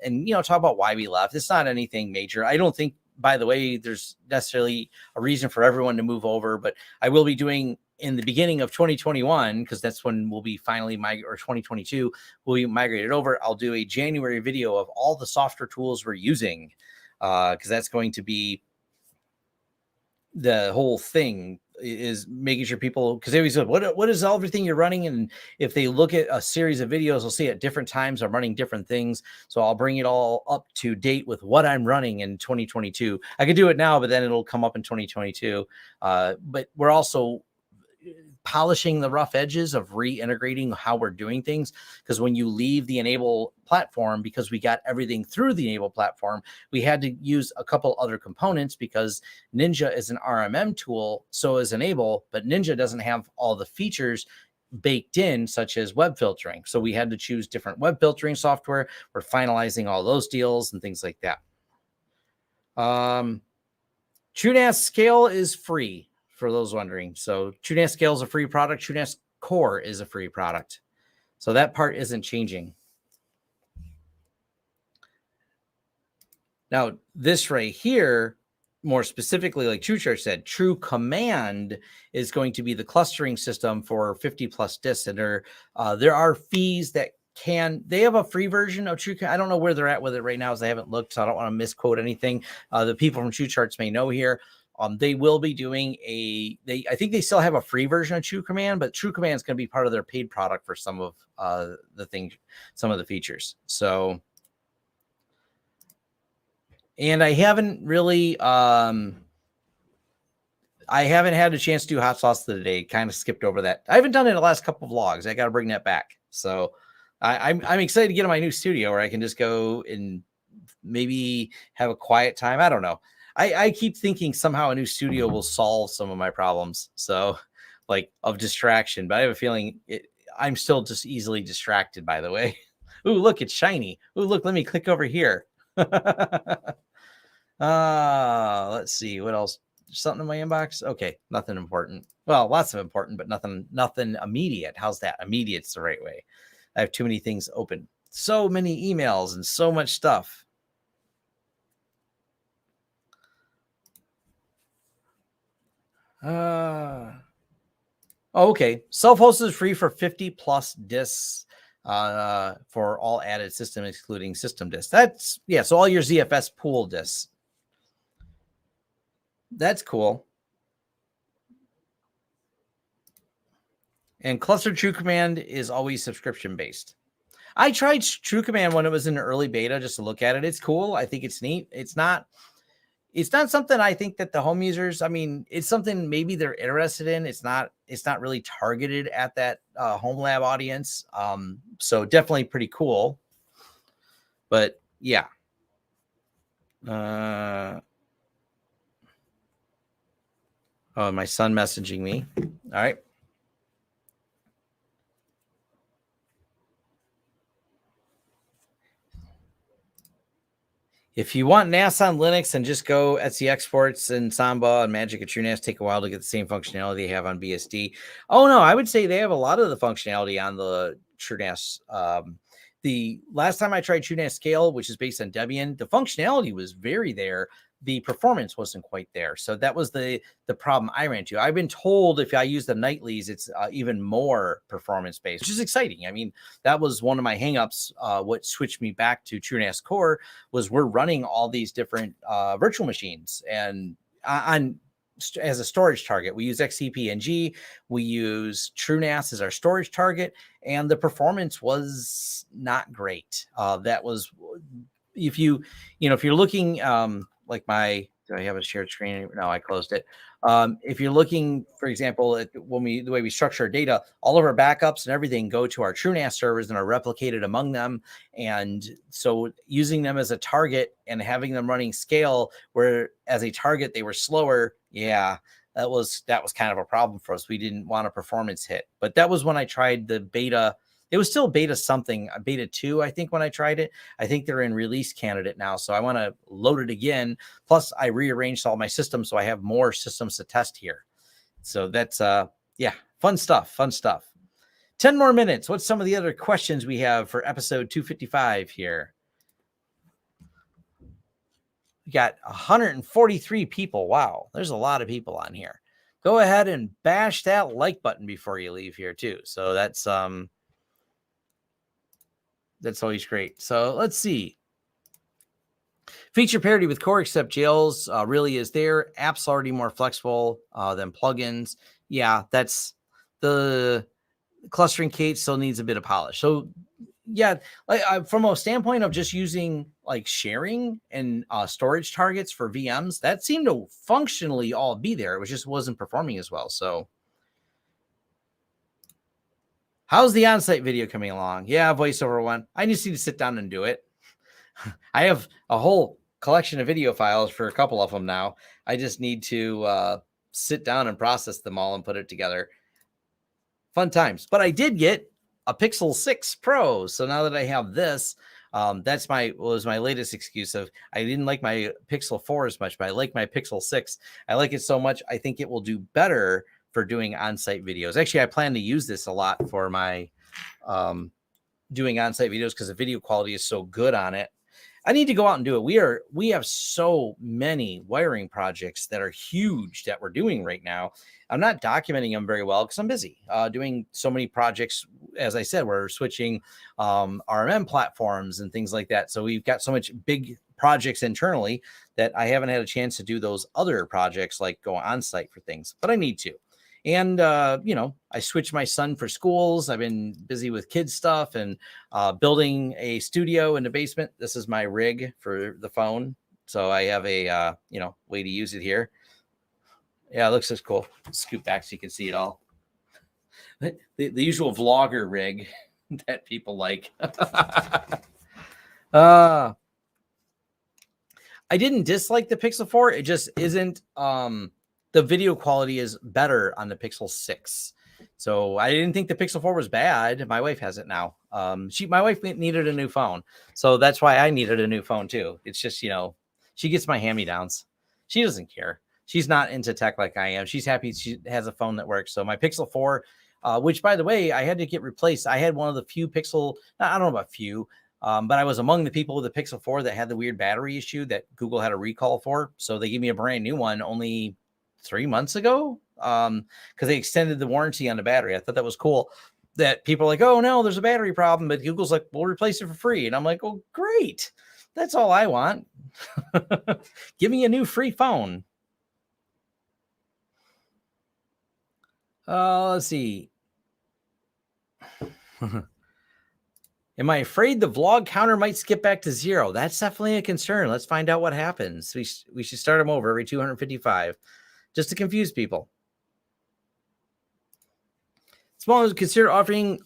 and talk about why we left. It's not anything major. I don't think, by the way, there's necessarily a reason for everyone to move over, but I will be doing in the beginning of 2021, because that's when we'll be finally or 2022 we'll be migrated over. I'll do a January video of all the software tools we're using, because that's going to be the whole thing, is making sure people, because they always said, what is everything you're running? And if they look at a series of videos, they'll see at different times I'm running different things. So I'll bring it all up to date with what I'm running in 2022. I could do it now, but then it'll come up in 2022. But we're also polishing the rough edges of reintegrating how we're doing things. Because when you leave the enable platform, because we got everything through the enable platform, we had to use a couple other components because Ninja is an RMM tool, so is enable, but Ninja doesn't have all the features baked in, such as web filtering. So we had to choose different web filtering software. We're finalizing all those deals and things like that. TrueNAS Scale is free for those wondering. So TrueNAS Scale is a free product. TrueNAS Core is a free product. So that part isn't changing. Now, this right here, more specifically, like TrueCharge said, True Command is going to be the clustering system for 50 plus disks. And there are fees that they have a free version of True. I don't know where they're at with it right now, as I haven't looked, so I don't want to misquote anything. The people from TrueCharts may know here. They will be doing I think they still have a free version of True Command, but True Command is going to be part of their paid product for some of some of the features. So, and I haven't really, I haven't had a chance to do hot sauce today. Kind of skipped over that. I haven't done it in the last couple of vlogs. I got to bring that back. So I'm excited to get in my new studio where I can just go and maybe have a quiet time. I don't know. I keep thinking somehow a new studio will solve some of my problems. So like of distraction, but I have a feeling I'm still just easily distracted, by the way. Ooh, look, it's shiny. Ooh, look, let me click over here. Let's see what else. Something in my inbox. Okay, nothing important. Well, lots of important, but nothing immediate. How's that? Immediate's the right way. I have too many things open. So many emails and so much stuff. Okay. Self-hosted is free for 50 plus disks for all added system, excluding system disks. That's, yeah, so all your ZFS pool disks. That's cool. And Cluster True Command is always subscription based. I tried True Command when it was in early beta just to look at it. It's cool. I think it's neat. It's not something I think that the home users, I mean, it's something maybe they're interested in. It's not really targeted at that home lab audience. So definitely pretty cool. But yeah. Oh, my son messaging me. All right. If you want NAS on Linux, and just go Etsy exports and Samba and Magic and TrueNAS take a while to get the same functionality they have on BSD. Oh no, I would say they have a lot of the functionality on the TrueNAS. The last time I tried TrueNAS Scale, which is based on Debian, the functionality was very there. The performance wasn't quite there. So that was the problem I ran into. I've been told if I use the nightlies, it's even more performance based, which is exciting. I mean, that was one of my hangups. What switched me back to TrueNAS Core was we're running all these different virtual machines and as a storage target. We use XCP-ng, we use TrueNAS as our storage target, and the performance was not great. That was, if you're looking, like do I have a shared screen? No, I closed it. If you're looking, for example, at the way we structure our data, all of our backups and everything go to our TrueNAS servers and are replicated among them. And so using them as a target and having them running Scale, where as a target they were slower, yeah, that was kind of a problem for us. We didn't want a performance hit. But that was when I tried the beta. It was still beta 2, I think, when I tried it. I think they're in release candidate now, so I want to load it again. Plus, I rearranged all my systems, so I have more systems to test here. So that's, yeah, fun stuff. 10 more minutes. What's some of the other questions we have for episode 255 here? We got 143 people. Wow, there's a lot of people on here. Go ahead and bash that like button before you leave here, too. So that's always great. So let's see. Feature parity with Core, except jails really is there. Apps already more flexible than plugins. Yeah, that's the clustering Kate still needs a bit of polish. So yeah, like from a standpoint of just using like sharing and storage targets for VMs, that seemed to functionally all be there. It just wasn't performing as well. So How's the on-site video coming along? Yeah, voiceover one. I just need to sit down and do it. I have a whole collection of video files for a couple of them now. I just need to sit down and process them all and put it together. Fun times. But I did get a Pixel 6 Pro. So now that I have this, that's was my latest excuse of I didn't like my Pixel 4 as much, but I like my Pixel 6. I like it so much. I think it will do better for doing on-site videos. Actually, I plan to use this a lot for my doing on-site videos because the video quality is so good on it. I need to go out and do it. We have so many wiring projects that are huge that we're doing right now. I'm not documenting them very well because I'm busy doing so many projects. As I said, we're switching RMM platforms and things like that. So we've got so much big projects internally that I haven't had a chance to do those other projects like go on site for things, but I need to. And, I switched my son for schools. I've been busy with kids stuff and building a studio in the basement. This is my rig for the phone. So I have a, way to use it here. Yeah, it looks just cool. Scoot back so you can see it all. The usual vlogger rig that people like. I didn't dislike the Pixel 4. It just isn't, the video quality is better on the Pixel 6. So I didn't think the Pixel 4 was bad. My wife has it now. My wife needed a new phone. So that's why I needed a new phone too. It's just, she gets my hand-me-downs. She doesn't care. She's not into tech like I am. She's happy she has a phone that works. So my Pixel 4, which by the way, I had to get replaced. I had one of the few Pixel, I don't know about few, but I was among the people with the Pixel 4 that had the weird battery issue that Google had a recall for. So they gave me a brand new one only 3 months ago because they extended the warranty on the battery. I thought that was cool that people are like, oh no, there's a battery problem, but Google's like, we'll replace it for free. And I'm like, oh great, that's all I want. Give me a new free phone. Let's see. Am I afraid the vlog counter might skip back to 0? That's definitely a concern. Let's find out what happens. We should start them over every 255 just to confuse people. Small, consider offering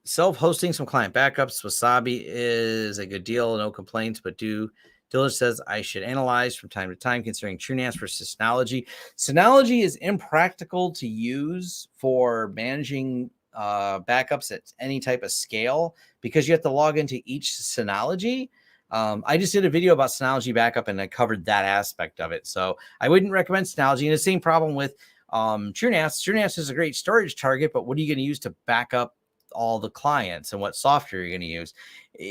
self-hosting some client backups. Wasabi is a good deal, no complaints, but Dillard says I should analyze from time to time, considering TrueNAS versus Synology. Synology is impractical to use for managing backups at any type of scale because you have to log into each Synology. I just did a video about Synology backup and I covered that aspect of it. So I wouldn't recommend Synology. And the same problem with TrueNAS. TrueNAS is a great storage target, but what are you going to use to back up all the clients and what software you're going to use?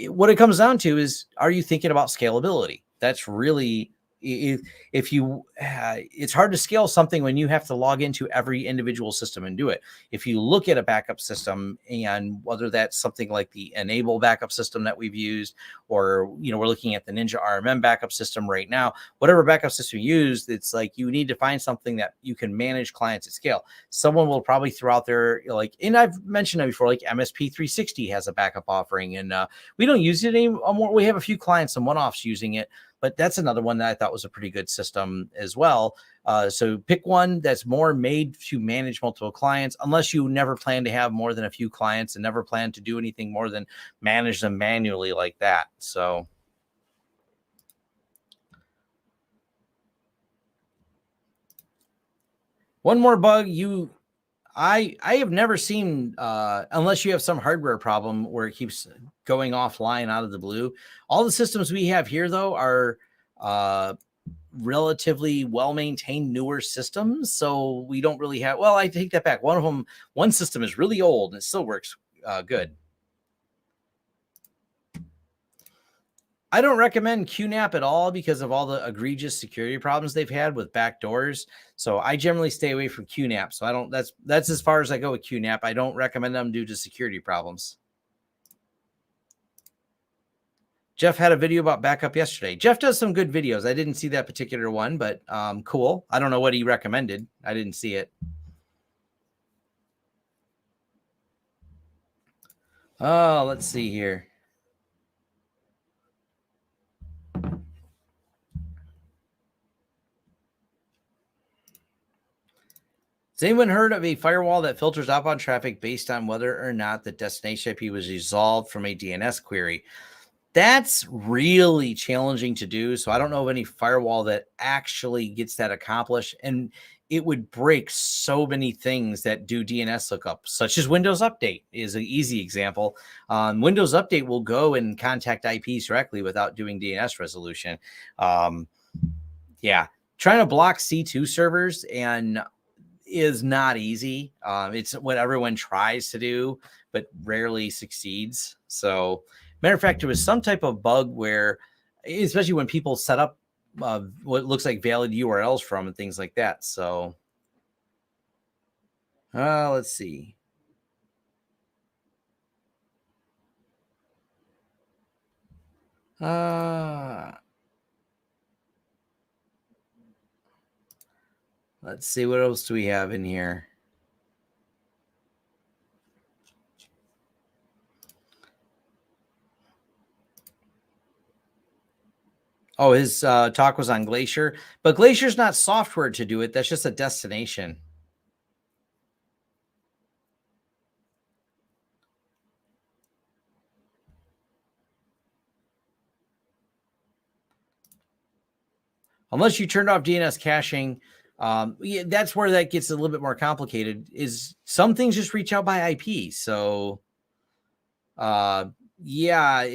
What it comes down to is, are you thinking about scalability? That's really, if you, it's hard to scale something when you have to log into every individual system and do it. If you look at a backup system, and whether that's something like the Enable backup system that we've used, or, we're looking at the Ninja RMM backup system right now, whatever backup system you use, it's like you need to find something that you can manage clients at scale. Someone will probably throw out there, and I've mentioned that before, like MSP 360 has a backup offering, and we don't use it anymore. We have a few clients and one-offs using it, but that's another one that I thought was a pretty good system as well. So pick one that's more made to manage multiple clients, unless you never plan to have more than a few clients and never plan to do anything more than manage them manually like that. So one more bug I have never seen, unless you have some hardware problem where it keeps going offline out of the blue. All the systems we have here, though, are relatively well-maintained newer systems. So we don't really have, well, I take that back. One system is really old and it still works good. I don't recommend QNAP at all because of all the egregious security problems they've had with backdoors. So I generally stay away from QNAP. So that's as far as I go with QNAP. I don't recommend them due to security problems. Jeff had a video about backup yesterday. Jeff does some good videos. I didn't see that particular one, but cool. I don't know what he recommended. I didn't see it. Oh, let's see here. Has anyone heard of a firewall that filters outbound traffic based on whether or not the destination IP was resolved from a DNS query? That's really challenging to do. So I don't know of any firewall that actually gets that accomplished. And it would break so many things that do DNS lookup, such as Windows Update is an easy example. Windows Update will go and contact IPs directly without doing DNS resolution. Yeah, trying to block C2 servers and is not easy. It's what everyone tries to do, but rarely succeeds. So, matter of fact, there was some type of bug where, especially when people set up what looks like valid URLs from and things like that. So, let's see. Let's see, what else do we have in here? Oh, his talk was on Glacier, but Glacier's not software to do it. That's just a destination. Unless you turned off DNS caching, yeah, that's where that gets a little bit more complicated. Is some things just reach out by IP. So, yeah,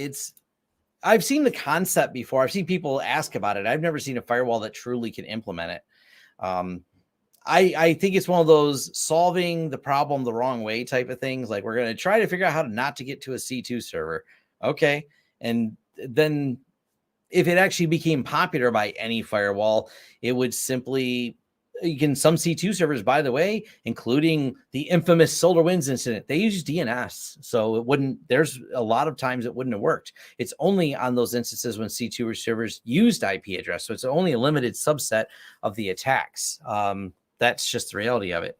I've seen the concept before. I've seen people ask about it. I've never seen a firewall that truly can implement it. I think it's one of those solving the problem the wrong way type of things. Like, we're going to try to figure out how not to get to a C2 server. Okay. And then if it actually became popular by any firewall, it would simply, some C2 servers, by the way, including the infamous SolarWinds incident, they use DNS. So there's a lot of times it wouldn't have worked. It's only on those instances when C2 servers used IP address. So it's only a limited subset of the attacks. That's just the reality of it.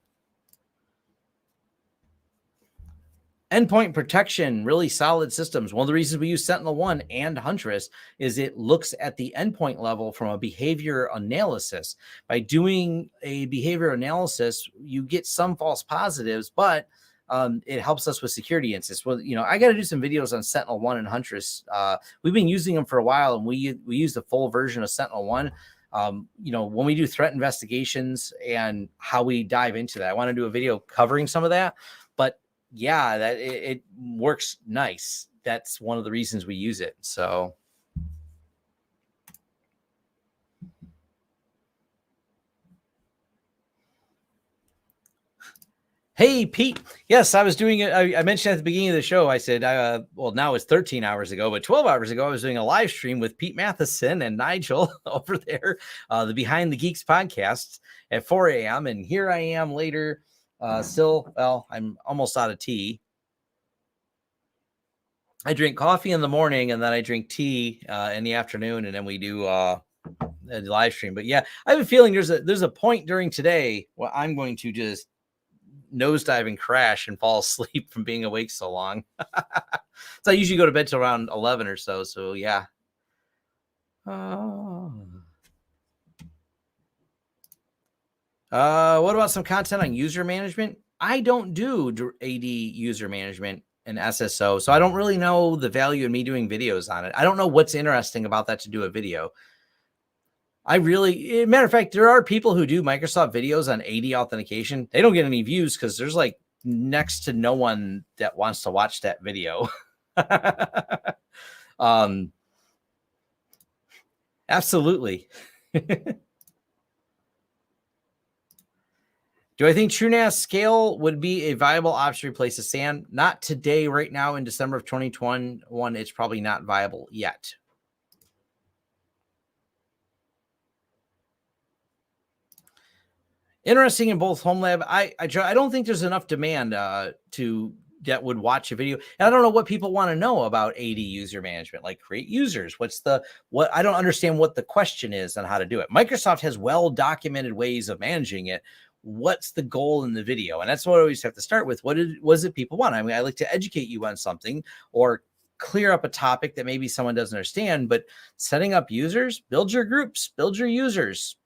Endpoint protection, really solid systems. One of the reasons we use SentinelOne and Huntress is it looks at the endpoint level from a behavior analysis. By doing a behavior analysis, you get some false positives, but it helps us with security incidents. Well, I got to do some videos on SentinelOne and Huntress. We've been using them for a while, and we use the full version of SentinelOne. When we do threat investigations and how we dive into that, I want to do a video covering some of that. But yeah, that it works nice. That's one of the reasons we use it. So, hey, Pete. Yes, I was doing it. I mentioned at the beginning of the show, I said, well, now it's 13 hours ago, but 12 hours ago, I was doing a live stream with Pete Matheson and Nigel over there, the Behind the Geeks podcast at 4 a.m. And here I am later. Still, well, I'm almost out of tea. I drink coffee in the morning and then I drink tea in the afternoon, and then we do a live stream. But yeah, I have a feeling there's a point during today where I'm going to just nosedive and crash and fall asleep from being awake so long. So I usually go to bed till around 11 or so. So yeah. What about some content on user management? I don't do AD user management and SSO, so I don't really know the value of me doing videos on it. I don't know what's interesting about that to do a video. Matter of fact, there are people who do Microsoft videos on AD authentication. They don't get any views because there's like next to no one that wants to watch that video. Absolutely. Do I think TrueNAS scale would be a viable option to replace a SAN? Not today, right now in December of 2021. It's probably not viable yet. Interesting in both home lab. I don't think there's enough demand that would watch a video. And I don't know what people want to know about AD user management, like create users. I don't understand what the question is on how to do it. Microsoft has well-documented ways of managing it. What's the goal in the video? And that's what I always have to start with. What was it people want? I mean, I like to educate you on something or clear up a topic that maybe someone doesn't understand, but setting up users, build your groups, build your users.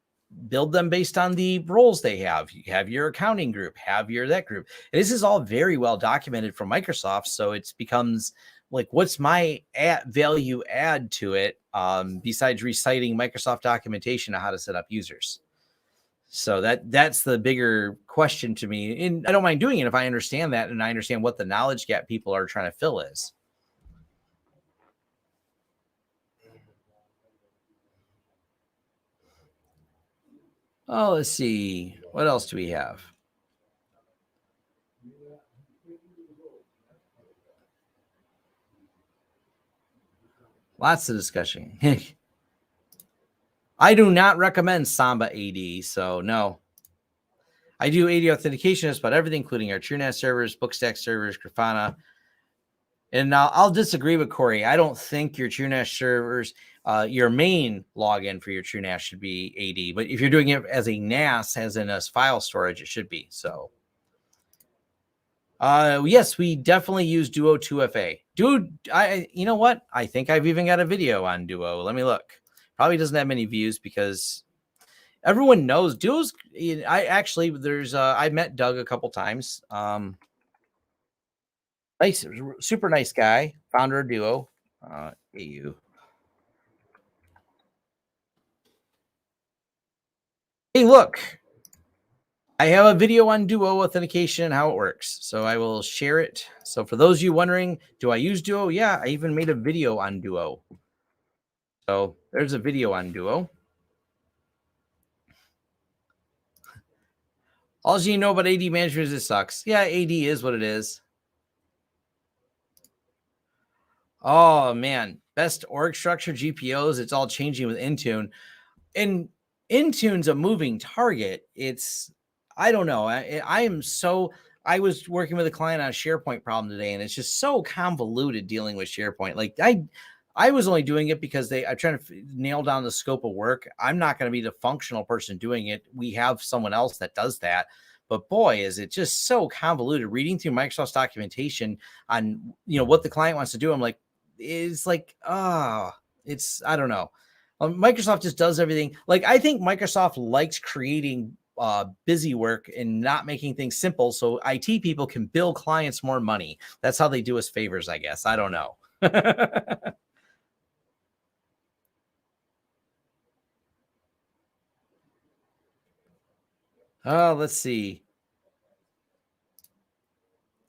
build them based on the roles they have. You have your accounting group, have your that group. And this is all very well documented from Microsoft. So it becomes like, what's my value add to it besides reciting Microsoft documentation on how to set up users? So that's the bigger question to me. And I don't mind doing it if I understand that and I understand what the knowledge gap people are trying to fill is. Oh, let's see. What else do we have? Lots of discussion. I do not recommend Samba AD, so no. I do AD authentication just about everything, including our TrueNAS servers, Bookstack servers, Grafana. And now I'll disagree with Corey. I don't think your TrueNAS servers, your main login for your TrueNAS should be AD. But if you're doing it as a NAS, as in a file storage, it should be. So, yes, we definitely use Duo 2FA. Dude, you know what? I think I've even got a video on Duo. Let me look. Probably doesn't have many views because everyone knows Duo's. I met Doug a couple times. Nice, super nice guy, founder of Duo. AU. Hey, look, I have a video on Duo authentication and how it works. So I will share it. So for those of you wondering, do I use Duo? Yeah, I even made a video on Duo. So there's a video on Duo. All you know about AD management is it sucks. Yeah, AD is what it is. Oh man, best org structure GPOs. It's all changing with Intune, and Intune's a moving target. I don't know. I was working with a client on a SharePoint problem today, and it's just so convoluted dealing with SharePoint. Like I was only doing it because I'm trying to nail down the scope of work. I'm not going to be the functional person doing it. We have someone else that does that. But boy, is it just so convoluted reading through Microsoft's documentation on, what the client wants to do. I'm like, it's like, I don't know. Microsoft just does everything. Like, I think Microsoft likes creating busy work and not making things simple so IT people can bill clients more money. That's how they do us favors, I guess. I don't know. Let's see.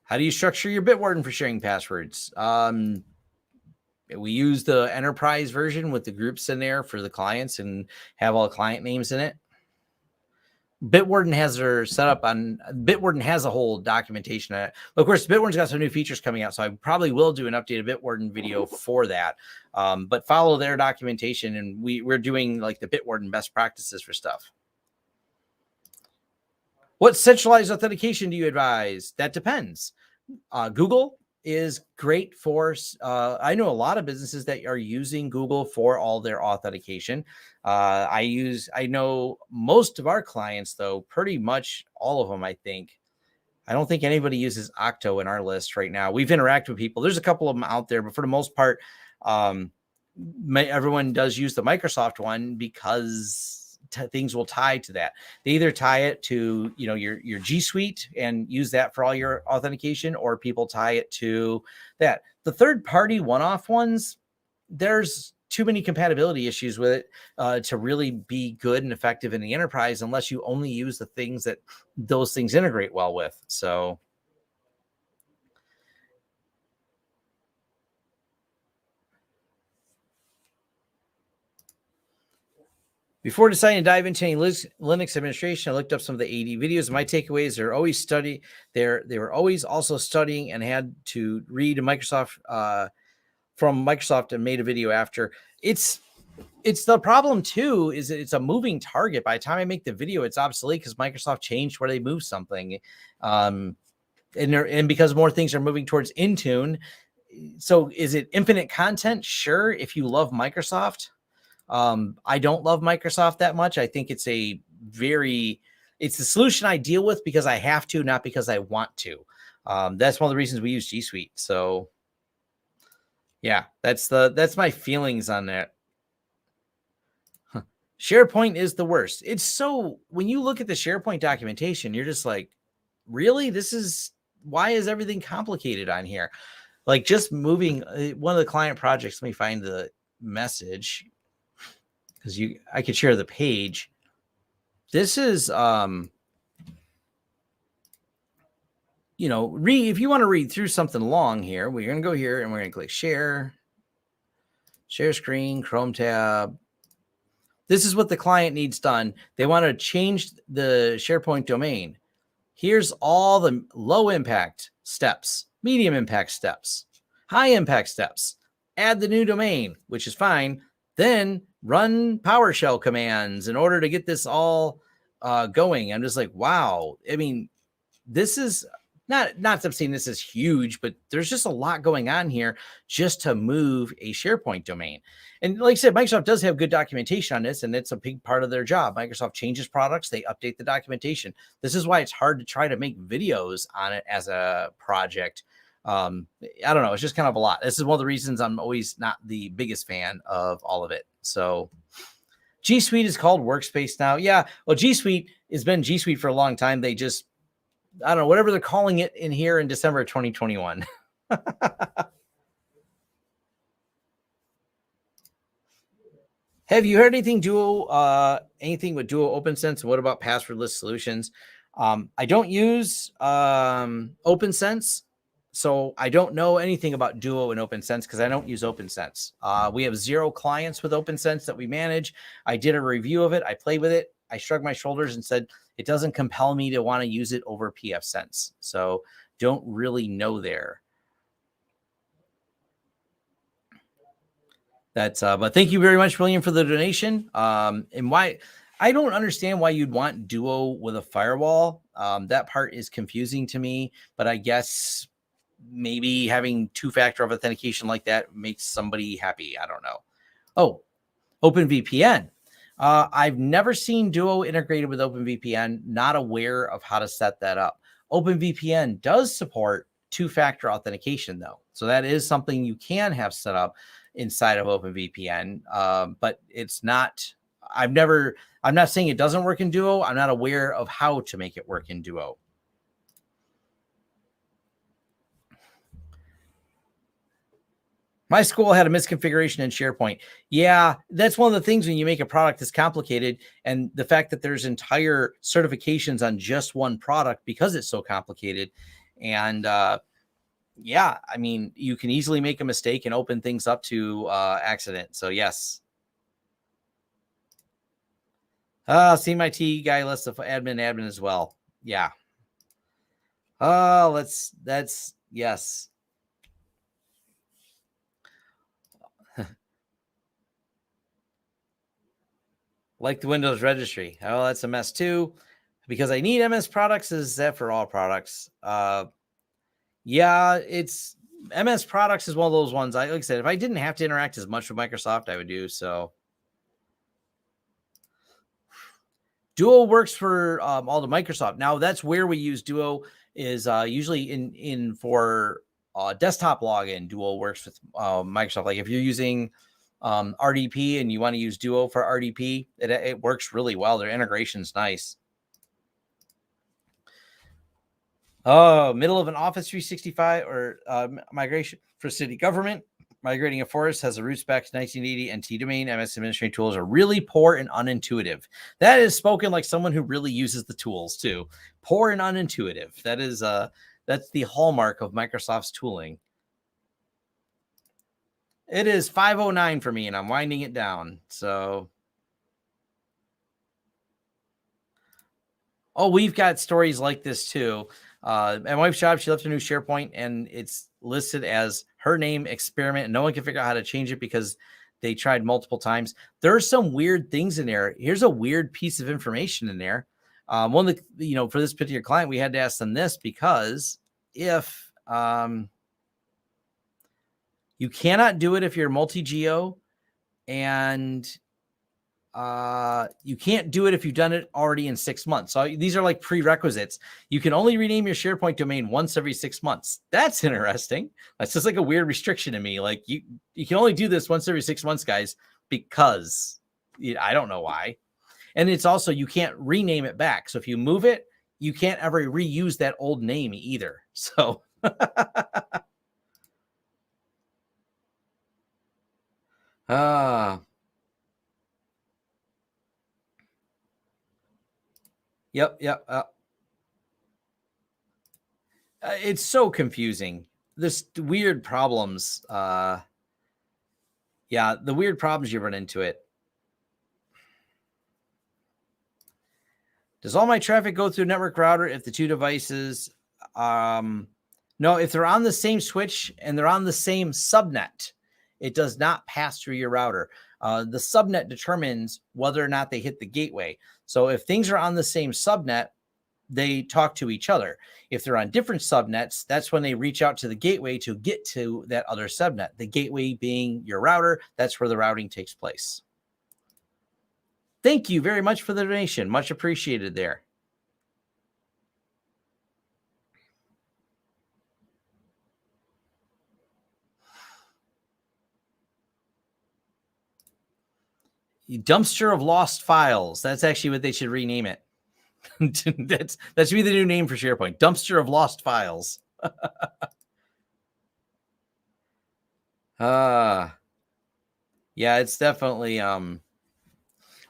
How do you structure your Bitwarden for sharing passwords? We use the enterprise version with the groups in there for the clients and have all the client names in it. Bitwarden has their setup on Bitwarden has a whole documentation. Of course, Bitwarden's got some new features coming out, so I probably will do an updated Bitwarden video for that. But follow their documentation, and we're doing like the Bitwarden best practices for stuff. What centralized authentication do you advise? That depends. Google is great for, I know a lot of businesses that are using Google for all their authentication. I know most of our clients, though, pretty much all of them, I think. I don't think anybody uses Octo in our list right now. We've interacted with people. There's a couple of them out there, but for the most part, everyone does use the Microsoft one because things will tie to that. They either tie it to, your G Suite and use that for all your authentication, or people tie it to that. The third party one-off ones, there's too many compatibility issues with it to really be good and effective in the enterprise unless you only use the things that those things integrate well with. So before deciding to dive into any Linux administration, I looked up some of the AD videos. My takeaways are always they were always also studying and had to read Microsoft from Microsoft and made a video after. It's the problem too, is it's a moving target. By the time I make the video, it's obsolete because Microsoft changed where they move something. And because more things are moving towards Intune. So is it infinite content? Sure. If you love Microsoft. I don't love Microsoft that much. I think it's it's the solution I deal with because I have to, not because I want to. That's one of the reasons we use G Suite. So yeah, that's my feelings on that. SharePoint is the worst. It's so, when you look at the SharePoint documentation, you're just like, really? Why is everything complicated on here? Like just moving one of the client projects, let me find the message because I could share the page. This is, if you want to read through something long here, we're going to go here and we're going to click share screen, Chrome tab. This is what the client needs done. They want to change the SharePoint domain. Here's all the low impact steps, medium impact steps, high impact steps. Add the new domain, which is fine. Then run PowerShell commands in order to get this all going. I'm just like, wow. I mean, this is not that I'm saying this is huge, but there's just a lot going on here just to move a SharePoint domain. And like I said, Microsoft does have good documentation on this, and it's a big part of their job. Microsoft changes products, they update the documentation. This is why it's hard to try to make videos on it as a project. I don't know. It's just kind of a lot. This is one of the reasons I'm always not the biggest fan of all of it. So G Suite is called Workspace now. Yeah. Well, G Suite has been G Suite for a long time. They just, I don't know, whatever they're calling it in here in December of 2021. Have you heard anything anything with Duo OpenSense? And what about passwordless solutions? I don't use OpenSense, so I don't know anything about Duo and OpenSense because I don't use OpenSense. We have 0 clients with OpenSense that we manage. I did a review of it. I played with it. I shrugged my shoulders and said, it doesn't compel me to want to use it over pfSense. So don't really know there. But thank you very much, William, for the donation. And why I don't understand why you'd want Duo with a firewall. That part is confusing to me, but I guess maybe having 2-factor authentication like that makes somebody happy. I don't know. Oh, OpenVPN. I've never seen Duo integrated with OpenVPN, not aware of how to set that up. OpenVPN does support 2-factor authentication though. So that is something you can have set up inside of OpenVPN, but it's not, I'm not saying it doesn't work in Duo. I'm not aware of how to make it work in Duo. My school had a misconfiguration in SharePoint. Yeah, that's one of the things when you make a product that's complicated, and the fact that there's entire certifications on just one product because it's so complicated. And yeah, I mean, you can easily make a mistake and open things up to accident. So yes. CMIT guy lists of admin as well. Yeah. That's yes. Like the Windows registry. Oh, that's a mess too. Because I need MS products. Is that for all products? Yeah, it's MS products is one of those ones. Like I said, if I didn't have to interact as much with Microsoft, I would do so. Duo works for all the Microsoft. Now that's where we use Duo is usually in for desktop login. Duo works with Microsoft. Like if you're using RDP and you want to use Duo for RDP, it works really well. Their integration's nice. Oh, middle of an Office 365 or migration for city government. Migrating a forest has a roots back to 1980. NT domain MS administrative tools are really poor and unintuitive. That is spoken like someone who really uses the tools too. Poor and unintuitive. That is that's the hallmark of Microsoft's tooling. It is 5:09 for me, and I'm winding it down. So, oh, we've got stories like this too. At my wife's job, she left a new SharePoint, and it's listed as her name experiment, and no one can figure out how to change it because they tried multiple times. There are some weird things in there. Here's a weird piece of information in there. One of the, for this particular client, we had to ask them this because if you cannot do it if you're multi-geo, and you can't do it if you've done it already in 6 months. So these are like prerequisites. You can only rename your SharePoint domain once every 6 months. That's interesting. That's just like a weird restriction to me. Like you can only do this once every 6 months, guys, because I don't know why. And it's also, you can't rename it back. So if you move it, you can't ever reuse that old name either. So yep. It's so confusing. This weird problems. Yeah, the weird problems you run into it. Does all my traffic go through network router if the two devices? No, if they're on the same switch and they're on the same subnet, it does not pass through your router. The subnet determines whether or not they hit the gateway. So if things are on the same subnet, they talk to each other. If they're on different subnets, that's when they reach out to the gateway to get to that other subnet. The gateway being your router, that's where the routing takes place. Thank you very much for the donation. Much appreciated there. Dumpster of lost files. That's actually what they should rename it. that should be the new name for SharePoint. Dumpster of lost files. Yeah, it's definitely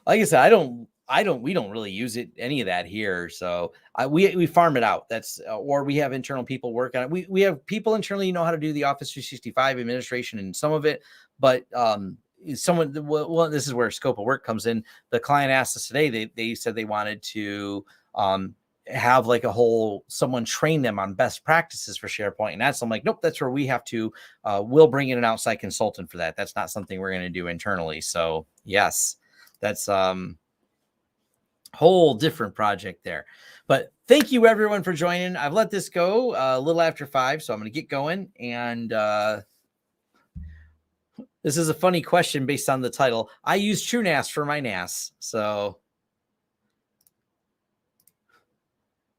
like I said, we don't really use it, any of that here. So we farm it out. That's or we have internal people work on it. We have people internally know how to do the Office 365 administration and some of it, but someone, well, this is where scope of work comes in. The client asked us today, they said they wanted to have like a whole, someone train them on best practices for SharePoint. And that's, I'm like, nope, that's where we have to, we'll bring in an outside consultant for that. That's not something we're going to do internally. So yes, that's whole different project there. But thank you everyone for joining. I've let this go a little after 5, so I'm going to get going. And this is a funny question based on the title. I use TrueNAS for my NAS. So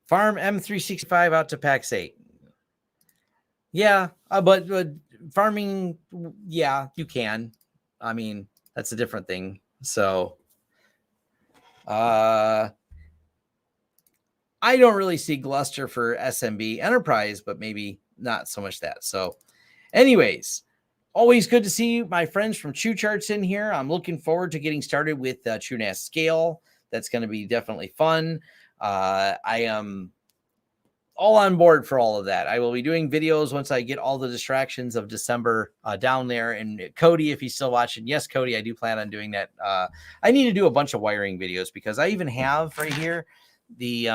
farm M365 out to PAX 8. Yeah, but farming, yeah, you can. I mean, that's a different thing. So I don't really see Gluster for SMB Enterprise, but maybe not so much that. So anyways, always good to see my friends from TrueCharts in here. I'm looking forward to getting started with TrueNAS Scale. That's going to be definitely fun. I am all on board for all of that. I will be doing videos once I get all the distractions of December down there. And Cody, if he's still watching, yes, Cody, I do plan on doing that. I need to do a bunch of wiring videos because I even have right here the,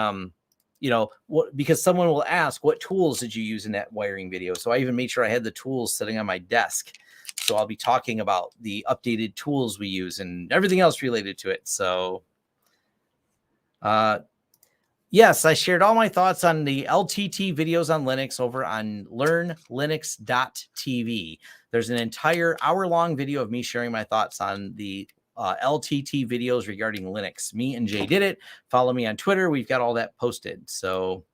because someone will ask, what tools did you use in that wiring video? So I even made sure I had the tools sitting on my desk. So I'll be talking about the updated tools we use and everything else related to it. So, yes, I shared all my thoughts on the LTT videos on Linux over on learnlinux.tv. There's an entire hour-long video of me sharing my thoughts on the LTT videos regarding Linux. Me and Jay did it. Follow me on Twitter. We've got all that posted. So,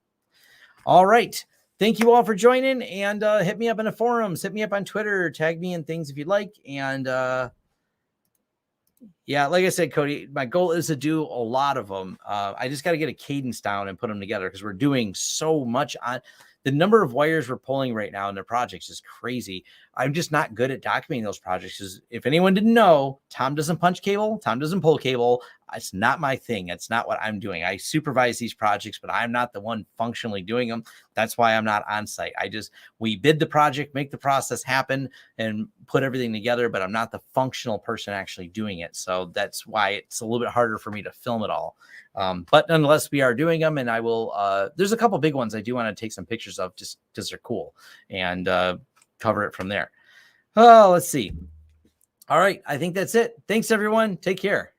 all right. Thank you all for joining, and hit me up in the forums. Hit me up on Twitter. Tag me in things if you'd like. And yeah, like I said, Cody, my goal is to do a lot of them. I just got to get a cadence down and put them together because we're doing so much on the number of wires we're pulling right now in the projects is crazy. I'm just not good at documenting those projects. Because if anyone didn't know, Tom doesn't punch cable. Tom doesn't pull cable. It's not my thing. It's not what I'm doing. I supervise these projects, but I'm not the one functionally doing them. That's why I'm not on site. We bid the project, make the process happen, and put everything together, but I'm not the functional person actually doing it. So that's why it's a little bit harder for me to film it all. But nonetheless, we are doing them, and I will, there's a couple big ones I do want to take some pictures of just because they're cool, and cover it from there. Oh, let's see. All right. I think that's it. Thanks, everyone. Take care.